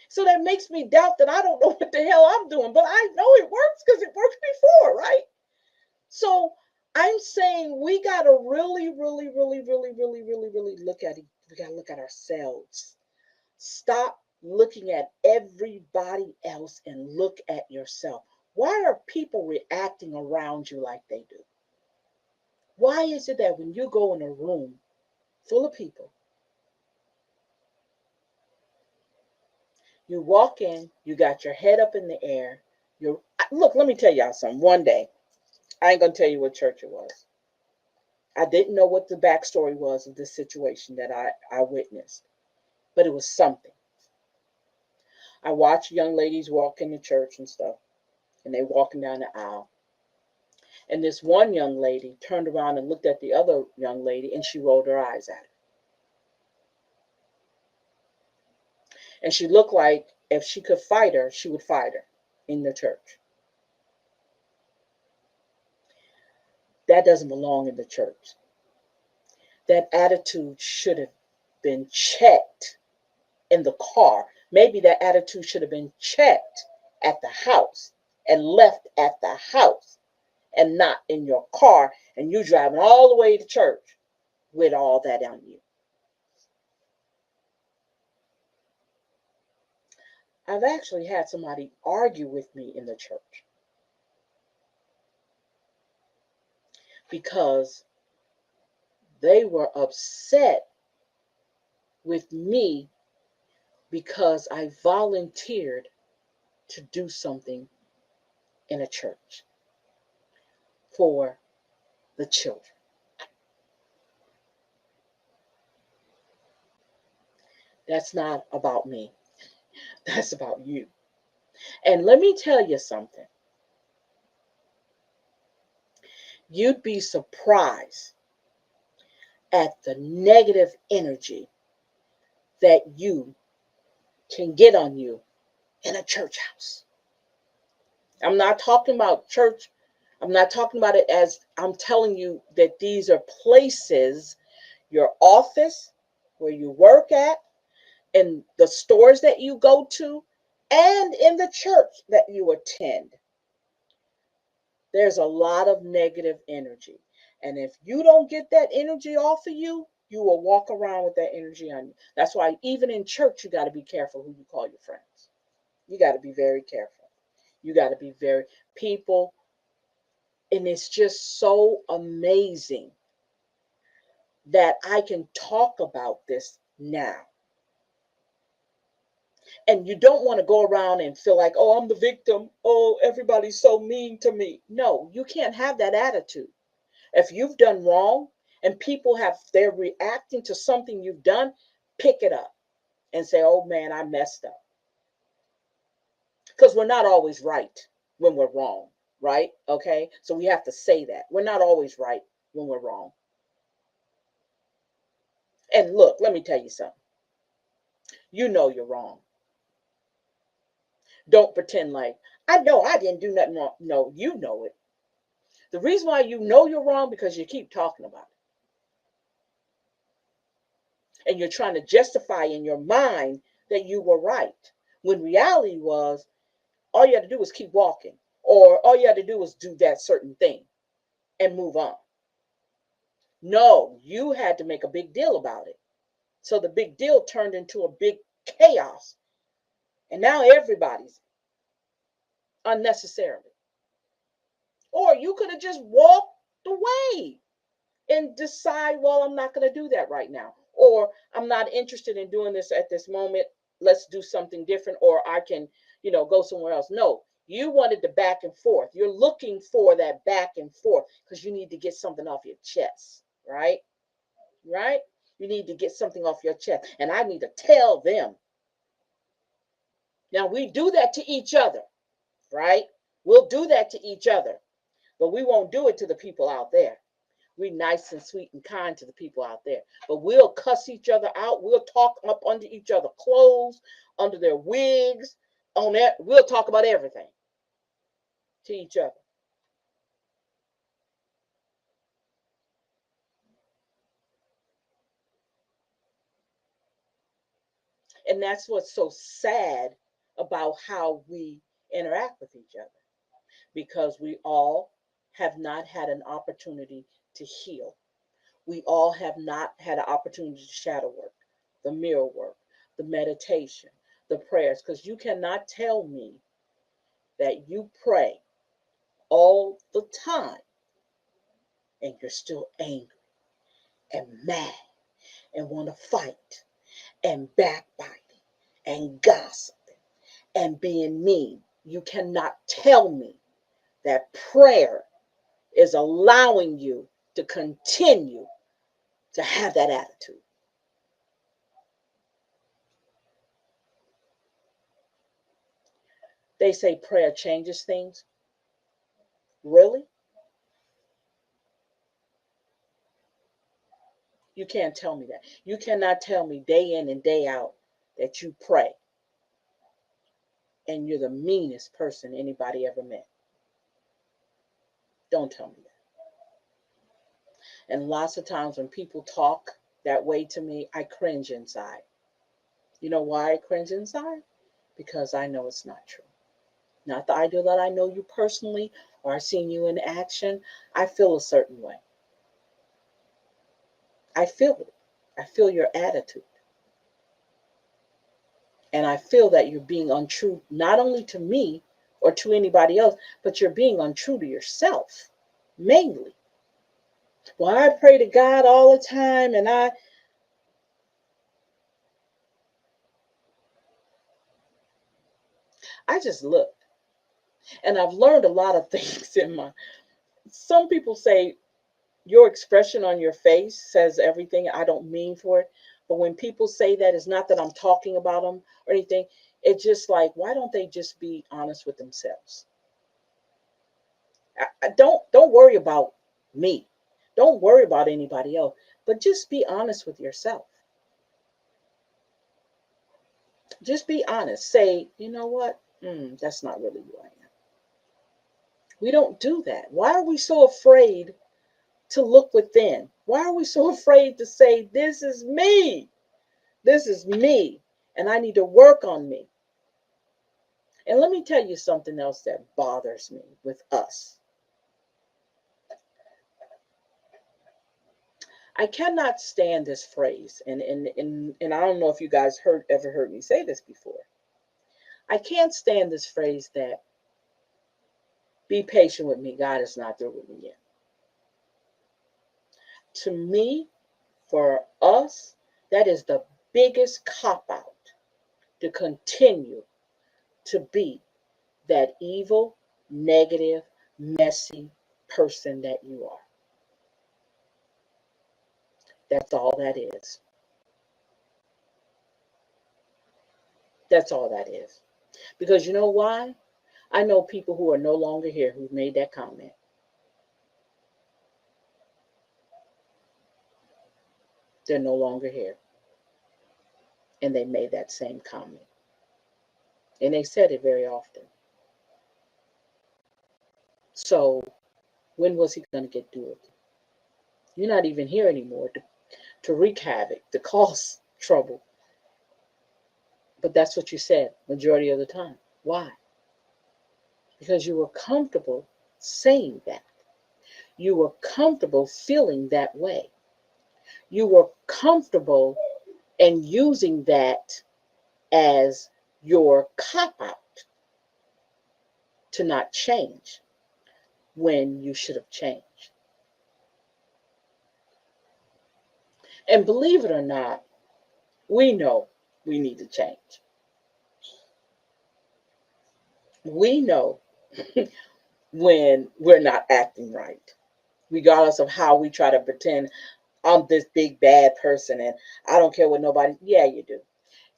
So that makes me doubt that I don't know what the hell I'm doing, but I know it works because it worked before, right? So I'm saying we got to really, really, really, really, really, really, really look at it. We got to look at ourselves. Stop looking at everybody else and look at yourself. Why are people reacting around you like they do? Why is it that when you go in a room full of people, you walk in, you got your head up in the air, you're look, let me tell y'all something. One day, I ain't gonna tell you what church it was. I didn't know what the backstory was of this situation that I witnessed, but it was something. I watched young ladies walk into church and stuff, and they walking down the aisle. And this one young lady turned around and looked at the other young lady, and she rolled her eyes at her. And she looked like if she could fight her, she would fight her in the church. That doesn't belong in the church. That attitude should have been checked in the car. Maybe that attitude should have been checked at the house and left at the house and not in your car and you driving all the way to church with all that on you. I've actually had somebody argue with me in the church because they were upset with me because I volunteered to do something in a church for the children. That's not about me. That's about you. And let me tell you something. You'd be surprised at the negative energy that you can get on you in a church house. I'm not talking about church. I'm not talking about it as I'm telling you that these are places, your office, where you work at, in the stores that you go to, and in the church that you attend. There's a lot of negative energy. And if you don't get that energy off of you, you will walk around with that energy on you. That's why even in church, you got to be careful who you call your friends. You got to be very careful. You got to be very people. And it's just so amazing that I can talk about this now. And you don't want to go around and feel like, oh, I'm the victim. Oh, everybody's so mean to me. No, you can't have that attitude. If you've done wrong and they're reacting to something you've done, pick it up and say, oh man, I messed up. Because we're not always right when we're wrong, right? Okay. So we have to say that. We're not always right when we're wrong. And look, let me tell you something. You know you're wrong. Don't pretend like, I know I didn't do nothing wrong. No, you know it. The reason why you know you're wrong because you keep talking about it. And you're trying to justify in your mind that you were right. When reality was, all you had to do was keep walking. Or all you had to do was do that certain thing and move on. No, you had to make a big deal about it. So the big deal turned into a big chaos. And now everybody's unnecessarily. Or you could have just walked away and decide, well, I'm not going to do that right now. Or I'm not interested in doing this at this moment. Let's do something different. Or I can, go somewhere else. No, you wanted the back and forth. You're looking for that back and forth because you need to get something off your chest, right? Right? You need to get something off your chest. And I need to tell them. Now, we do that to each other, right? We'll do that to each other, but we won't do it to the people out there. We're nice and sweet and kind to the people out there, but we'll cuss each other out. We'll talk up under each other's clothes, under their wigs, on that. We'll talk about everything to each other. And that's what's so sad about how we interact with each other, because we all have not had an opportunity to heal. We all have not had an opportunity to shadow work, the mirror work, the meditation, the prayers, because you cannot tell me that you pray all the time and you're still angry and mad and want to fight and backbiting and gossiping and being mean. You cannot tell me that prayer is allowing you to continue to have that attitude. They say prayer changes things. Really? You can't tell me that. You cannot tell me day in and day out that you pray and you're the meanest person anybody ever met. Don't tell me that. And lots of times when people talk that way to me, I cringe inside. You know why I cringe inside? Because I know it's not true. Not the idea that I know you personally or I've seen you in action. I feel a certain way. I feel it. I feel your attitude. And I feel that you're being untrue, not only to me or to anybody else, but you're being untrue to yourself, mainly. Well, I pray to God all the time, and I just look, and I've learned a lot of things in my. Some people say your expression on your face says everything. I don't mean for it, but when people say that, it's not that I'm talking about them or anything. It's just like, why don't they just be honest with themselves? Don't worry about me. Don't worry about anybody else, but just be honest with yourself. Just be honest. Say, you know what? That's not really who I am. We don't do that. Why are we so afraid to look within? Why are we so afraid to say, this is me? This is me, and I need to work on me. And let me tell you something else that bothers me with us. I cannot stand this phrase, and I don't know if you guys ever heard me say this before. I can't stand this phrase that be patient with me, God is not through with me yet. To me, for us, that is the biggest cop out to continue to be that evil, negative, messy person that you are. That's all that is. That's all that is. Because you know why? I know people who are no longer here who've made that comment. They're no longer here. And they made that same comment. And they said it very often. So when was he going to get through it? You're not even here anymore to wreak havoc, to cause trouble. But that's what you said majority of the time. Why? Because you were comfortable saying that. You were comfortable feeling that way. You were comfortable and using that as your cop out to not change when you should have changed. And believe it or not, we know we need to change. We know when we're not acting right, regardless of how we try to pretend I'm this big bad person and I don't care what nobody. Yeah, you do.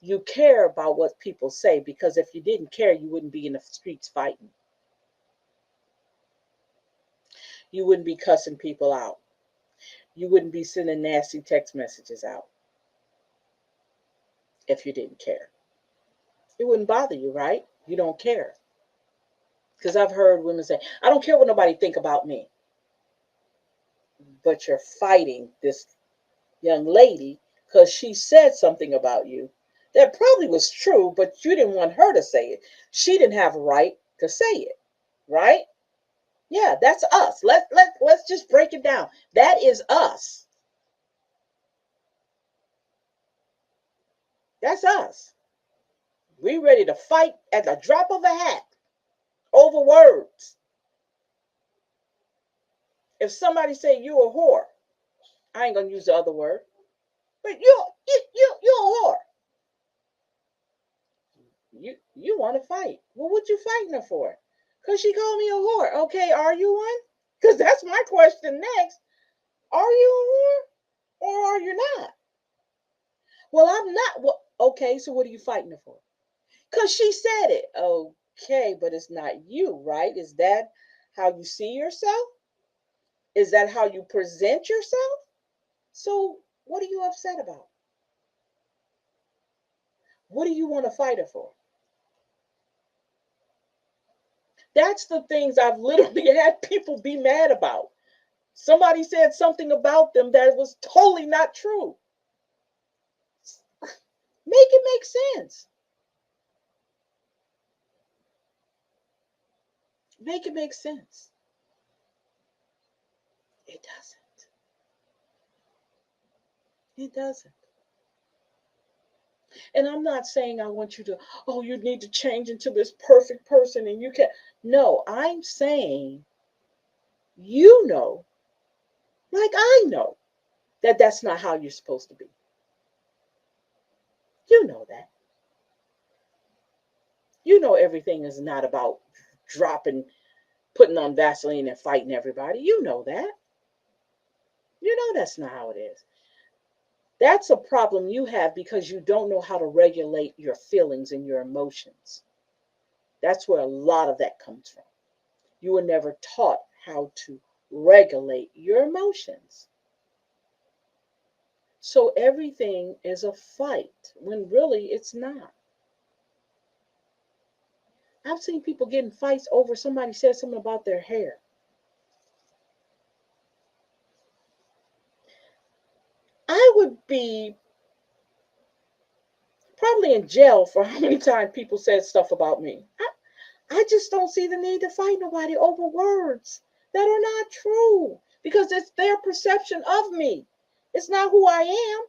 You care about what people say, because if you didn't care, you wouldn't be in the streets fighting. You wouldn't be cussing people out. You wouldn't be sending nasty text messages out if you didn't care. It wouldn't bother you, right? You don't care. Because I've heard women say, I don't care what nobody think about me. But you're fighting this young lady because she said something about you that probably was true, but you didn't want her to say it. She didn't have a right to say it, right? Yeah, that's us. Let's just break it down. That is us. That's us. We ready to fight at the drop of a hat over words. If somebody say you a whore, I ain't gonna use the other word, but you a whore. You want to fight. Well, what you fighting her for? Because she called me a whore. Okay, are you one? Because that's my question next. Are you a whore or are you not? Well, I'm not. Well, okay, so what are you fighting her for? Because she said it. Okay, but it's not you, right? Is that how you see yourself? Is that how you present yourself? So what are you upset about? What do you want to fight her for? That's the things I've literally had people be mad about. Somebody said something about them that was totally not true. Make it make sense. Make it make sense. It doesn't. It doesn't. And I'm not saying I want you to, oh, you need to change into this perfect person and you can. No, I'm saying, you know, like I know, that that's not how you're supposed to be. You know that. You know everything is not about dropping, putting on Vaseline and fighting everybody. You know that. You know that's not how it is. That's a problem you have because you don't know how to regulate your feelings and your emotions. That's where a lot of that comes from. You were never taught how to regulate your emotions. So everything is a fight when really it's not. I've seen people get in fights over somebody said something about their hair. I would be probably in jail for how many times people said stuff about me. I just don't see the need to fight nobody over words that are not true because it's their perception of me. It's not who I am.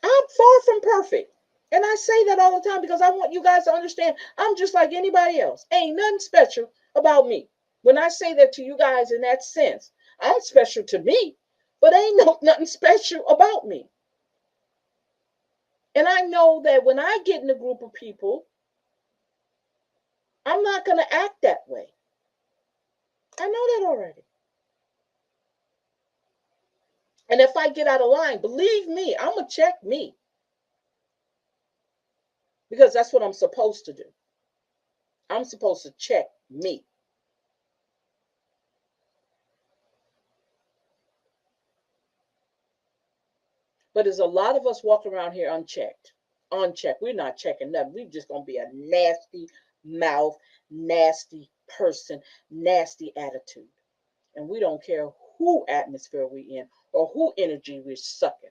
I'm far from perfect. And I say that all the time because I want you guys to understand I'm just like anybody else. Ain't nothing special about me. When I say that to you guys in that sense, I'm special to me, but nothing special about me. And I know that when I get in a group of people, I'm not going to act that way. I know that already. And if I get out of line, believe me, I'm going to check me because that's what I'm supposed to do. I'm supposed to check me. But there's a lot of us walking around here unchecked. Unchecked. We're not checking nothing. We're just going to be a nasty mouth, nasty person, nasty attitude. And we don't care who atmosphere we in or who energy we're sucking.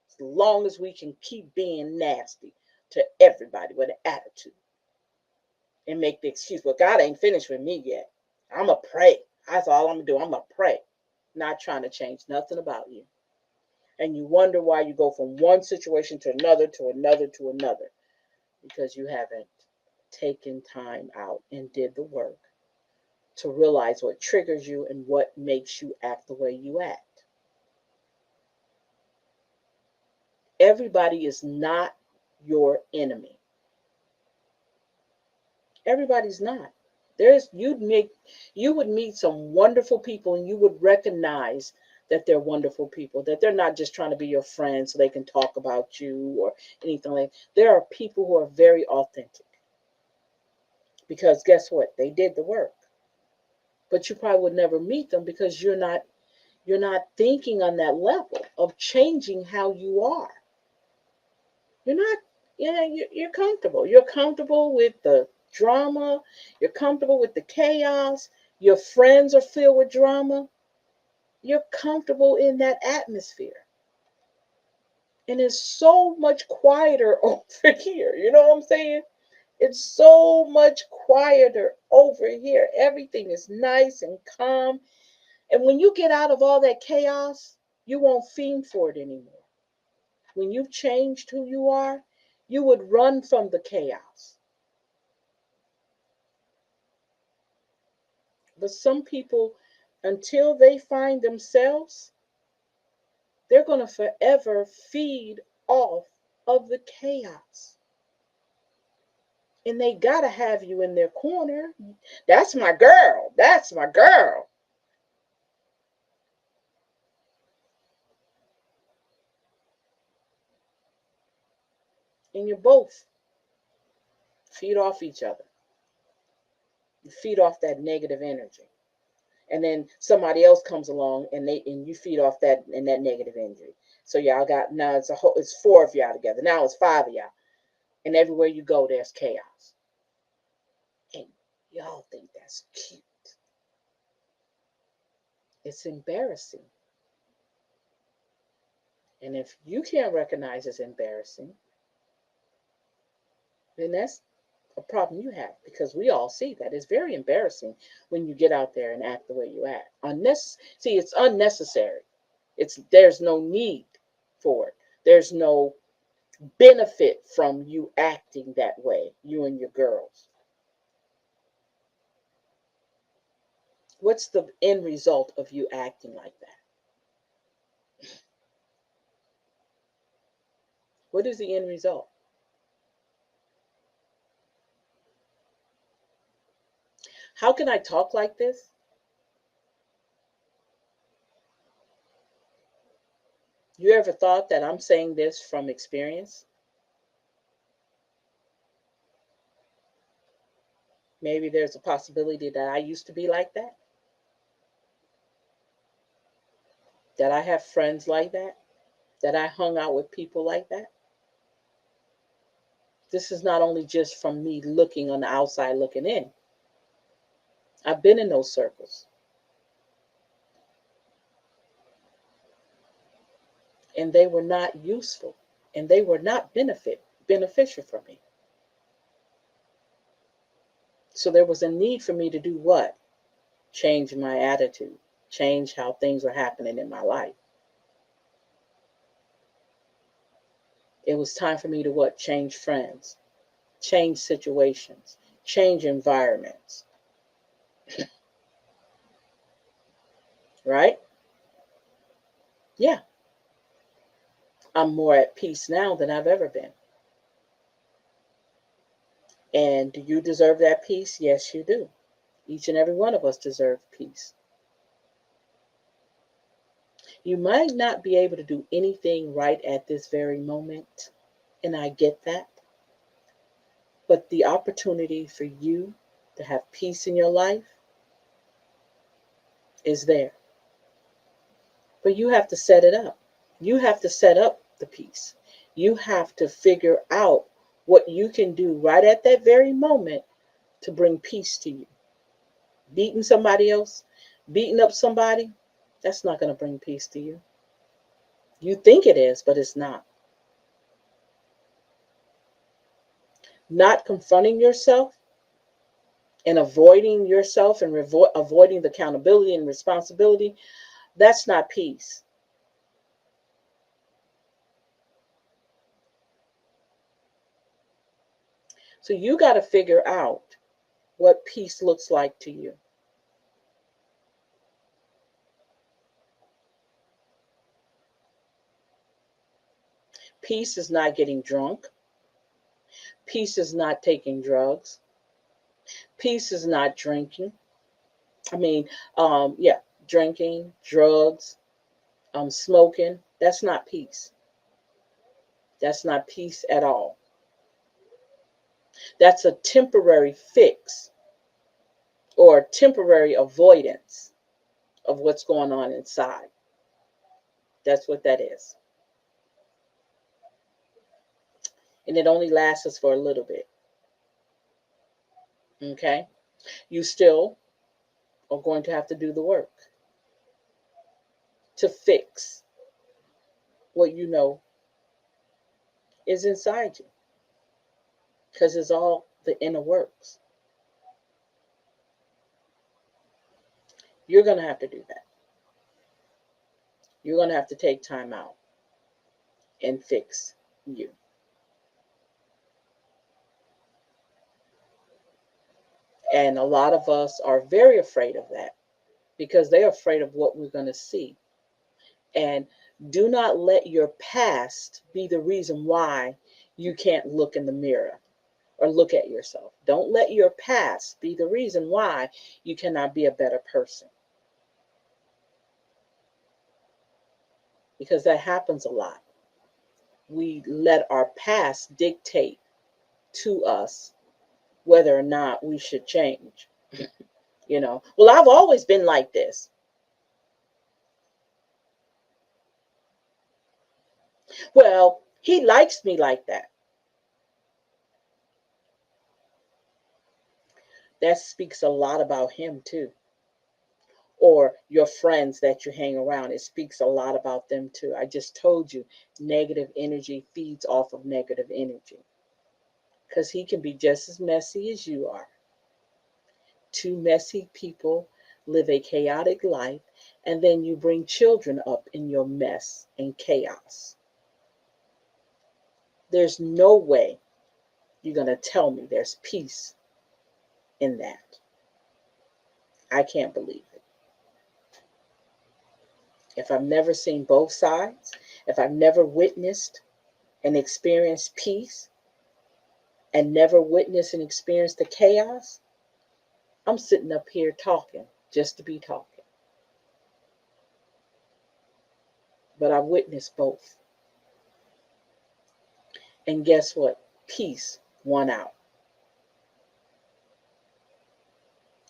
As long as we can keep being nasty to everybody with an attitude and make the excuse, well, God ain't finished with me yet. I'm going to pray. That's all I'm going to do. I'm going to pray. Not trying to change nothing about you. And you wonder why you go from one situation to another, to another, to another. Because you haven't taken time out and did the work to realize what triggers you and what makes you act the way you act. Everybody is not your enemy. Everybody's not. You would meet some wonderful people and you would recognize that they're wonderful people, that they're not just trying to be your friend so they can talk about you or anything like that. There are people who are very authentic because guess what? They did the work. But you probably would never meet them because you're not thinking on that level of changing how you are. You're not, you're comfortable. You're comfortable with the drama. You're comfortable with the chaos. Your friends are filled with drama. You're comfortable in that atmosphere. And it's so much quieter over here. You know what I'm saying? It's so much quieter over here. Everything is nice and calm. And when you get out of all that chaos, you won't fiend for it anymore. When you've changed who you are, you would run from the chaos. But some people, until they find themselves, they're going to forever feed off of the chaos. And they got to have you in their corner. That's my girl. That's my girl. And you both feed off each other. You feed off that negative energy. And then somebody else comes along and you feed off that and that negative energy. So y'all got now it's four of y'all together. Now it's five of y'all. And everywhere you go, there's chaos. And y'all think that's cute. It's embarrassing. And if you can't recognize it's embarrassing, then that's a problem you have because we all see that. It's very embarrassing when you get out there and act the way you act. See, it's unnecessary. There's no need for it. There's no benefit from you acting that way, you and your girls. What's the end result of you acting like that? What is the end result? How can I talk like this? You ever thought that I'm saying this from experience? Maybe there's a possibility that I used to be like that. That I have friends like that. That I hung out with people like that. This is not only just from me looking on the outside looking in. I've been in those circles. And they were not useful. And they were not beneficial for me. So there was a need for me to do what? Change my attitude. Change how things were happening in my life. It was time for me to what? Change friends. Change situations. Change environments. Right? Yeah. I'm more at peace now than I've ever been. And do you deserve that peace? Yes, you do. Each and every one of us deserve peace. You might not be able to do anything right at this very moment, and I get that. But the opportunity for you to have peace in your life is there. But you have to set it up. You have to set up the peace. You have to figure out what you can do right at that very moment to bring peace to you. Beating somebody else, beating up somebody, that's not going to bring peace to you. You think it is, but it's not. Not confronting yourself and avoiding yourself and avoiding the accountability and responsibility, that's not peace. So you got to figure out what peace looks like to you. Peace is not getting drunk. Peace is not taking drugs. Peace is not drinking. I mean, yeah, drinking, drugs, smoking. That's not peace. That's not peace at all. That's a temporary fix or temporary avoidance of what's going on inside. That's what that is. And it only lasts us for a little bit. Okay? You still are going to have to do the work to fix what you know is inside you, because it's all the inner works. You're going to have to do that. You're going to have to take time out and fix you. And a lot of us are very afraid of that because they're afraid of what we're going to see. And do not let your past be the reason why you can't look in the mirror or look at yourself. Don't let your past be the reason why you cannot be a better person. Because that happens a lot. We let our past dictate to us whether or not we should change. Well, I've always been like this. Well, he likes me like that. That speaks a lot about him too. Or your friends that you hang around, it speaks a lot about them too. I just told you, negative energy feeds off of negative energy. Because he can be just as messy as you are. Two messy people live a chaotic life, and then you bring children up in your mess and chaos. There's no way you're going to tell me there's peace in that. I can't believe it. If I've never seen both sides, if I've never witnessed and experienced peace and never witnessed and experienced the chaos, I'm sitting up here talking just to be talking. But I witnessed both. And guess what? Peace won out.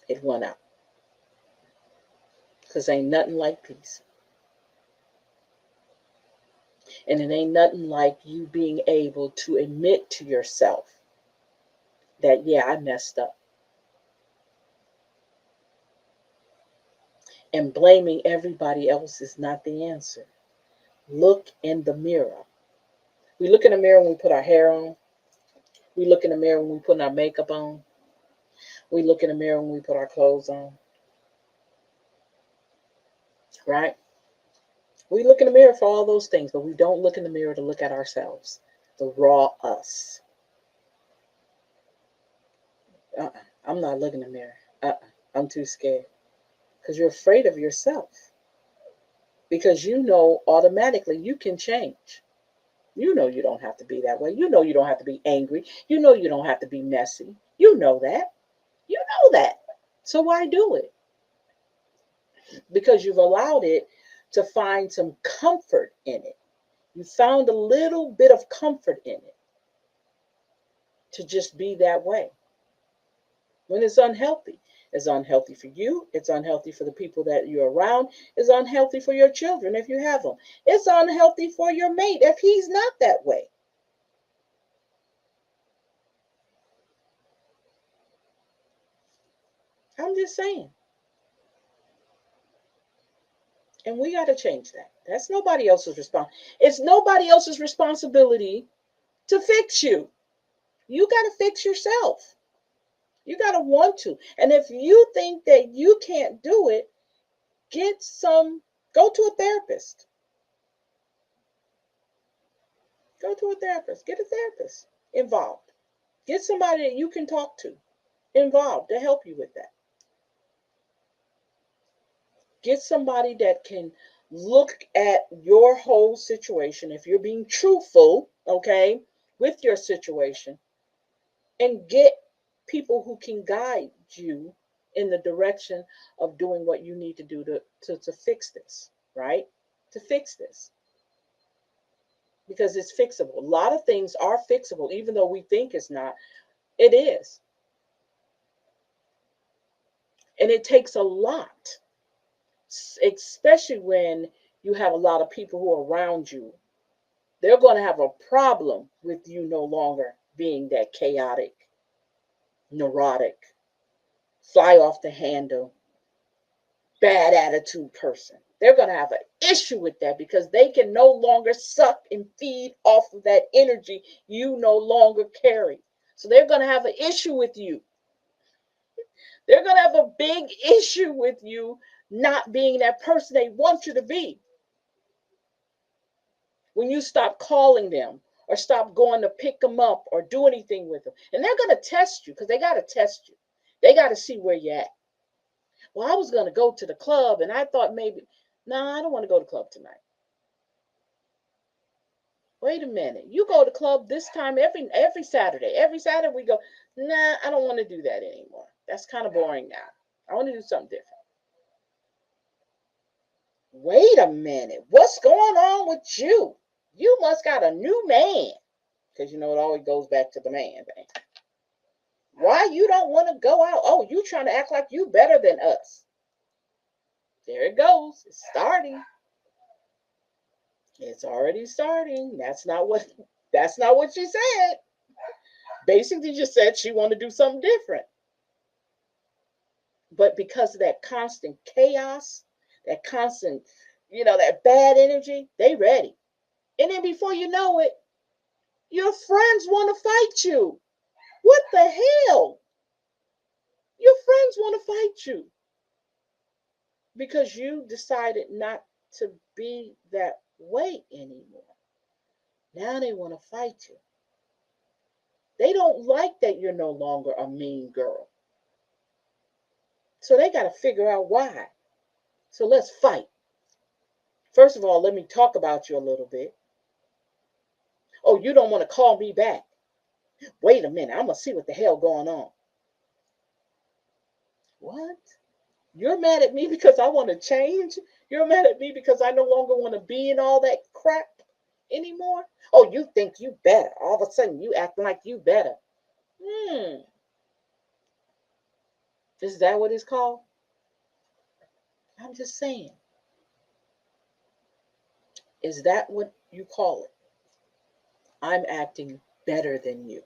It won out. Because ain't nothing like peace. And it ain't nothing like you being able to admit to yourself that, yeah, I messed up. And blaming everybody else is not the answer. Look in the mirror. We look in the mirror when we put our hair on. We look in the mirror when we put our makeup on. We look in the mirror when we put our clothes on. Right? We look in the mirror for all those things, but we don't look in the mirror to look at ourselves. The raw us. I'm not looking in the mirror. I'm too scared. Because you're afraid of yourself. Because you know automatically you can change. You know you don't have to be that way. You know you don't have to be angry. You know you don't have to be messy. You know that. You know that. So why do it? Because you've allowed it to find some comfort in it. You found a little bit of comfort in it to just be that way when it's unhealthy. It's unhealthy for you. It's unhealthy for the people that you're around. It's unhealthy for your children if you have them. It's unhealthy for your mate if he's not that way. I'm just saying. And we got to change that. That's nobody else's It's nobody else's responsibility to fix you. You got to fix yourself. You got to want to. And if you think that you can't do it, go to a therapist. Go to a therapist. Get a therapist involved. Get somebody that you can talk to involved to help you with that. Get somebody that can look at your whole situation, if you're being truthful, okay, with your situation, and get people who can guide you in the direction of doing what you need to do to fix this, right? To fix this. Because it's fixable. A lot of things are fixable, even though we think it's not. It is. And it takes a lot, especially when you have a lot of people who are around you. They're going to have a problem with you no longer being that chaotic, neurotic, fly off the handle, bad attitude person. They're going to have an issue with that because they can no longer suck and feed off of that energy you no longer carry. So they're going to have an issue with you. They're going to have a big issue with you not being that person they want you to be. When you stop calling them or stop going to pick them up or do anything with them. And they're going to test you because they got to test you. They got to see where you're at. Well, I was going to go to the club and I thought maybe, I don't want to go to the club tonight. Wait a minute. You go to the club this time every Saturday. Every Saturday we go, I don't want to do that anymore. That's kind of boring now. I want to do something different. Wait a minute. What's going on with you? You must got a new man. Because it always goes back to the man thing. Why you don't want to go out? Oh, you trying to act like you better than us. There it goes. It's starting. It's already starting. That's not what she said. Basically just said she wanted to do something different. But because of that constant chaos, that constant, that bad energy, they ready. And then before you know it, your friends want to fight you. What the hell? Your friends want to fight you because you decided not to be that way anymore. Now they want to fight you. They don't like that you're no longer a mean girl. So they got to figure out why. So let's fight. First of all, let me talk about you a little bit. Oh, you don't want to call me back. Wait a minute. I'm going to see what the hell going on. What? You're mad at me because I want to change? You're mad at me because I no longer want to be in all that crap anymore? Oh, you think you better. All of a sudden, you acting like you better. Is that what it's called? I'm just saying. Is that what you call it? I'm acting better than you.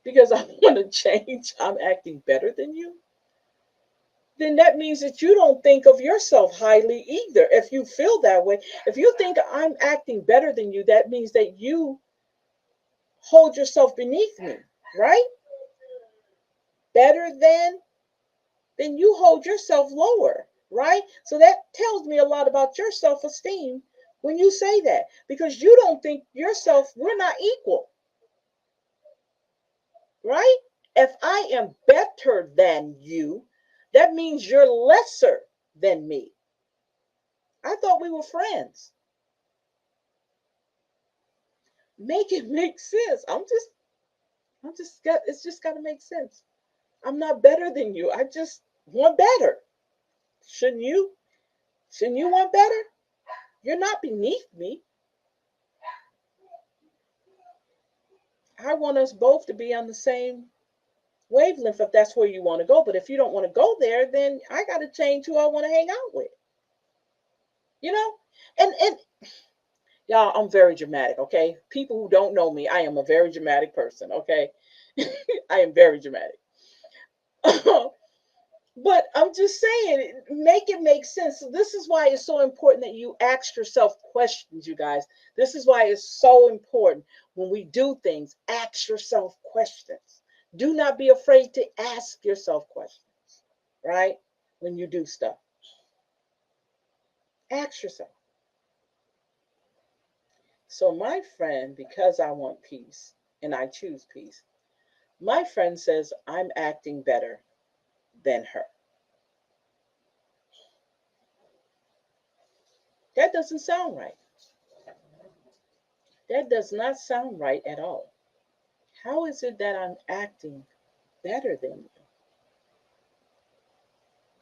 Because I want to change, I'm acting better than you? Then that means that you don't think of yourself highly either. If you feel that way, if you think I'm acting better than you, that means that you hold yourself beneath me, right? Better than, then you hold yourself lower, right? So that tells me a lot about your self-esteem when you say that, because you don't think yourself, we're not equal, right? If I am better than you, that means you're lesser than me. I thought we were friends. Make it make sense. It's just got to make sense. I'm not better than you. I just want better. Shouldn't you? Shouldn't you want better? You're not beneath me. I want us both to be on the same wavelength if that's where you want to go. But if you don't want to go there, then I got to change who I want to hang out with. You know, and y'all, I'm very dramatic. Okay, people who don't know me, I am a very dramatic person. Okay, I am very dramatic. But I'm just saying, make it make sense. So this is why it's so important that you ask yourself questions, you guys. This is why it's so important when we do things, ask yourself questions. Do not be afraid to ask yourself questions, right? When you do stuff, ask yourself. So, my friend, because I want peace and I choose peace, my friend says I'm acting better than her. That doesn't sound right. That does not sound right at all. How is it that I'm acting better than you?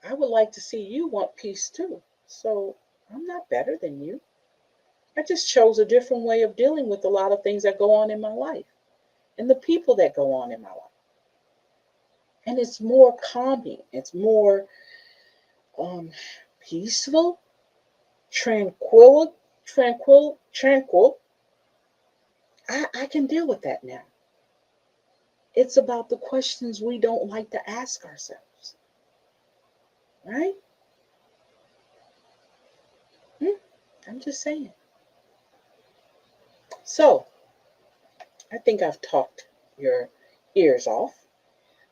I would like to see you want peace too. So I'm not better than you. I just chose a different way of dealing with a lot of things that go on in my life and the people that go on in my life. And it's more calming. It's more um, peaceful, tranquil. I can deal with that now. It's about the questions we don't like to ask ourselves, right? Hmm? I'm just saying. So I think I've talked your ears off.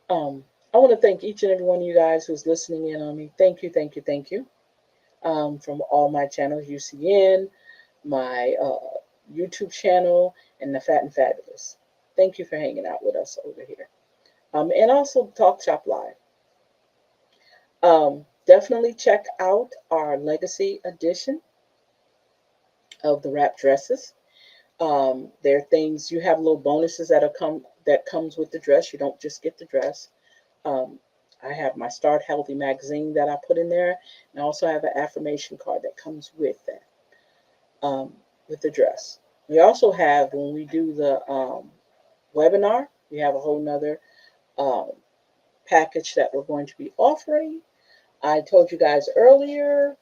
I want to thank each and every one of you guys who's listening in on me. Thank you, thank you, thank you. From all my channels, UCN, my YouTube channel, and the Fat and Fabulous. Thank you for hanging out with us over here. And also Talk Shop Live. Definitely check out our Legacy edition of the wrap dresses. There are things you have little bonuses that comes with the dress. You don't just get the dress. Um, I have my Start Healthy magazine that I put in there, and I also have an affirmation card that comes with that, with the dress. We also have, when we do the webinar, we have a whole nother um, package that we're going to be offering. I told you guys earlier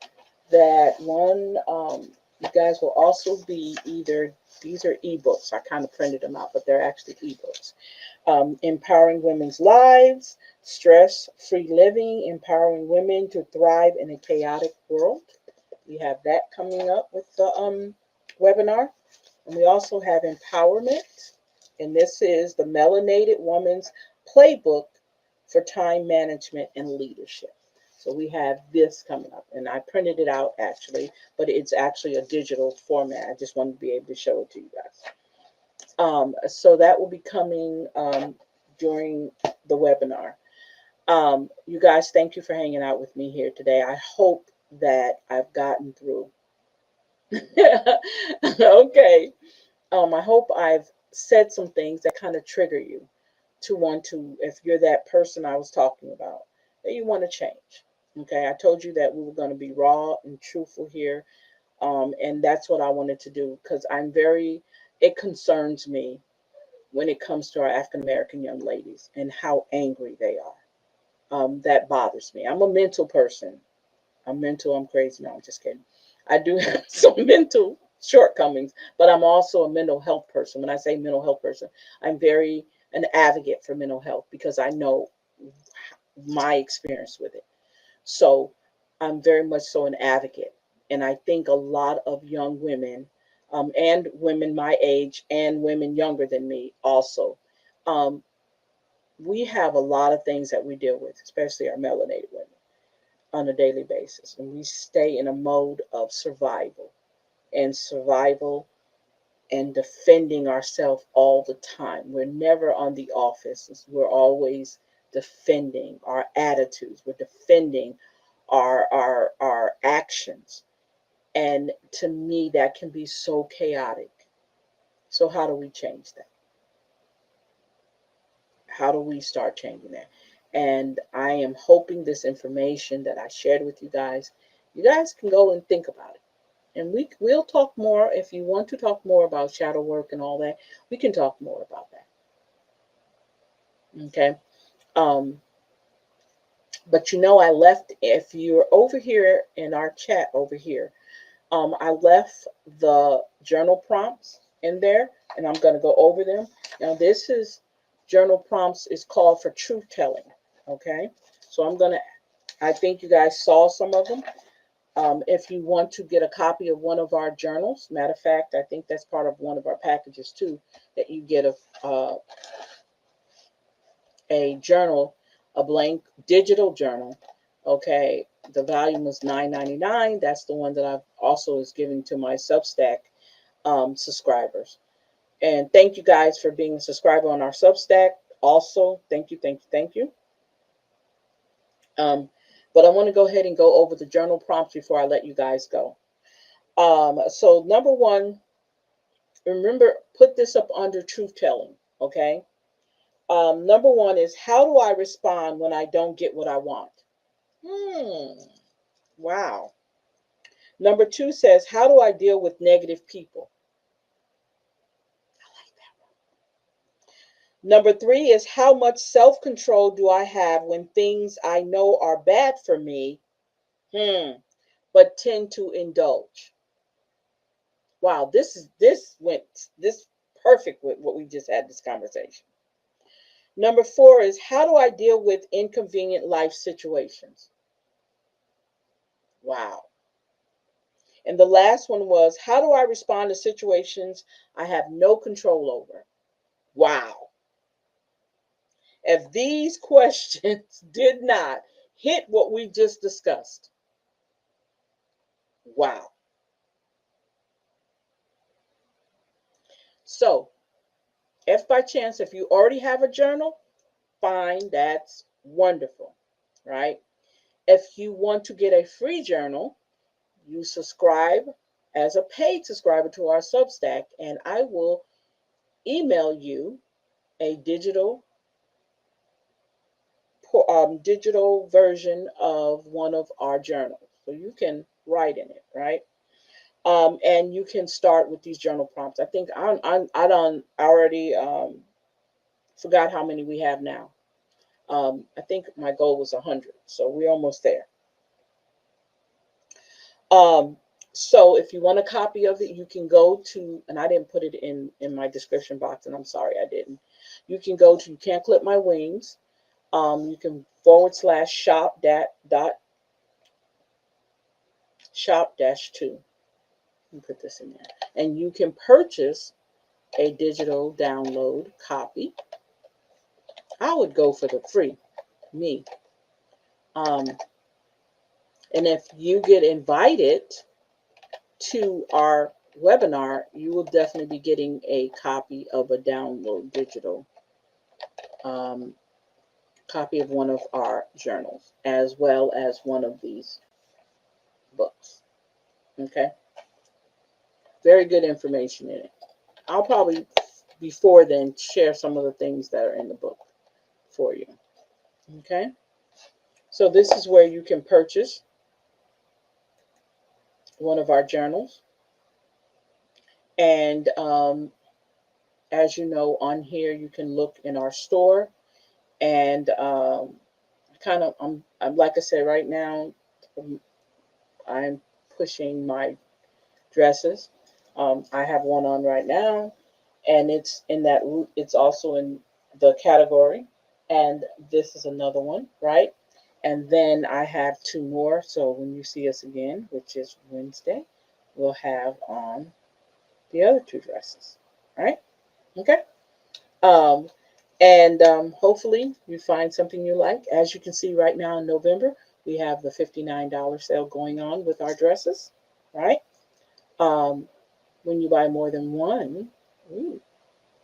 that you guys will also be these are ebooks. I kind of printed them out, but they're actually ebooks. Empowering Women's Lives, Stress Free Living, Empowering Women to Thrive in a Chaotic World. We have that coming up with the webinar. And we also have Empowerment, and this is the Melanated Woman's Playbook for Time Management and Leadership. So we have this coming up, and I printed it out actually, but it's actually a digital format. I just wanted to be able to show it to you guys. So that will be coming during the webinar. You guys, thank you for hanging out with me here today. I hope that I've gotten through. Okay. I hope I've said some things that kind of trigger you to want to, if you're that person I was talking about, that you want to change. Okay. I told you that we were going to be raw and truthful here. And that's what I wanted to do because it concerns me when it comes to our African American young ladies and how angry they are. That bothers me. I'm a mental person. I'm mental. I'm crazy. No, I'm just kidding. I do have some mental shortcomings, but I'm also a mental health person. When I say mental health person, I'm very an advocate for mental health because I know my experience with it. So I'm very much so an advocate. And I think a lot of young women, and women my age and women younger than me also, um, we have a lot of things that we deal with, especially our melanated women, on a daily basis. And we stay in a mode of survival and defending ourselves all the time. We're never on the offense. We're always defending our attitudes. We're defending our actions. And to me, that can be so chaotic. So how do we change that? How do we start changing that? And I am hoping this information that I shared with you guys can go and think about it. And we'll talk more. If you want to talk more about shadow work and all that, we can talk more about that. Okay. But you know, I left, if you're over here in our chat over here, I left the journal prompts in there, and I'm going to go over them. Now, this is journal prompts is called for truth telling. Okay, so I think you guys saw some of them. If you want to get a copy of one of our journals, matter of fact, I think that's part of one of our packages too, that you get a journal, a blank digital journal. Okay, the volume was $9.99. That's the one that I've also is giving to my Substack subscribers. And thank you guys for being a subscriber on our Substack. Also, thank you, thank you, thank you. But I want to go ahead and go over the journal prompts before I let you guys go. So number one, remember, put this up under truth telling. Okay. Number one is, how do I respond when I don't get what I want? Wow. Number two says, how do I deal with negative people? I like that one. Number three is, how much self-control do I have when things I know are bad for me, but tend to indulge? Wow, this perfect with what we just had this conversation. Number four is, how do I deal with inconvenient life situations? Wow. And the last one was, how do I respond to situations I have no control over? Wow. If these questions did not hit what we just discussed, wow. So, if by chance, if you already have a journal, fine, that's wonderful, right? If you want to get a free journal, you subscribe as a paid subscriber to our Substack, and I will email you a digital version of one of our journals, so you can write in it, right? And you can start with these journal prompts. I think I don't already forgot how many we have now. I think my goal was 100, so we're almost there. Um, so if you want a copy of it, you can go to, and I didn't put it in my description box, and I'm sorry I didn't. You can go to, you can't clip my wings. You can / shop shop -2. Let me put this in there, and you can purchase a digital download copy. I would go for the free, me. Um, and if you get invited to our webinar, you will definitely be getting a copy of a download digital copy of one of our journals, as well as one of these books. Okay, very good information in it. I'll probably before then share some of the things that are in the book for you. Okay, so this is where you can purchase one of our journals. And as you know, on here you can look in our store, and I'm like I said, right now I'm pushing my dresses. I have one on right now, and it's also in the category, and this is another one, right? And then I have two more. So when you see us again, which is Wednesday, we'll have on the other two dresses, right? Okay. Um, and hopefully you find something you like. As you can see right now in November, we have the $59 sale going on with our dresses, right? Um, when you buy more than one, ooh,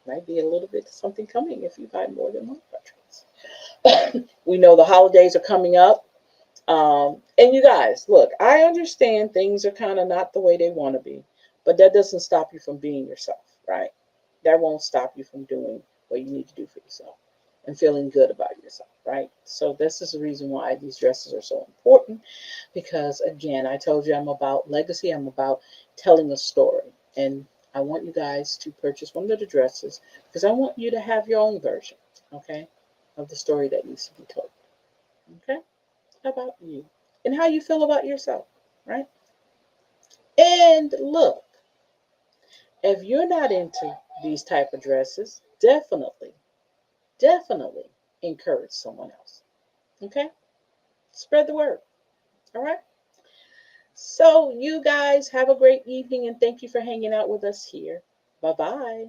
might be a little bit something coming if you buy more than one dress. We know the holidays are coming up. And you guys, look, I understand things are kind of not the way they want to be, but that doesn't stop you from being yourself, right? That won't stop you from doing what you need to do for yourself and feeling good about yourself, right? So this is the reason why these dresses are so important, because again, I told you I'm about legacy. I'm about telling a story, and I want you guys to purchase one of the dresses because I want you to have your own version, okay? of the story that needs to be told. Okay? How about you? And how you feel about yourself, right? And look, if you're not into these type of dresses, definitely encourage someone else. Okay? Spread the word. All right? So you guys have a great evening and thank you for hanging out with us here. Bye-bye.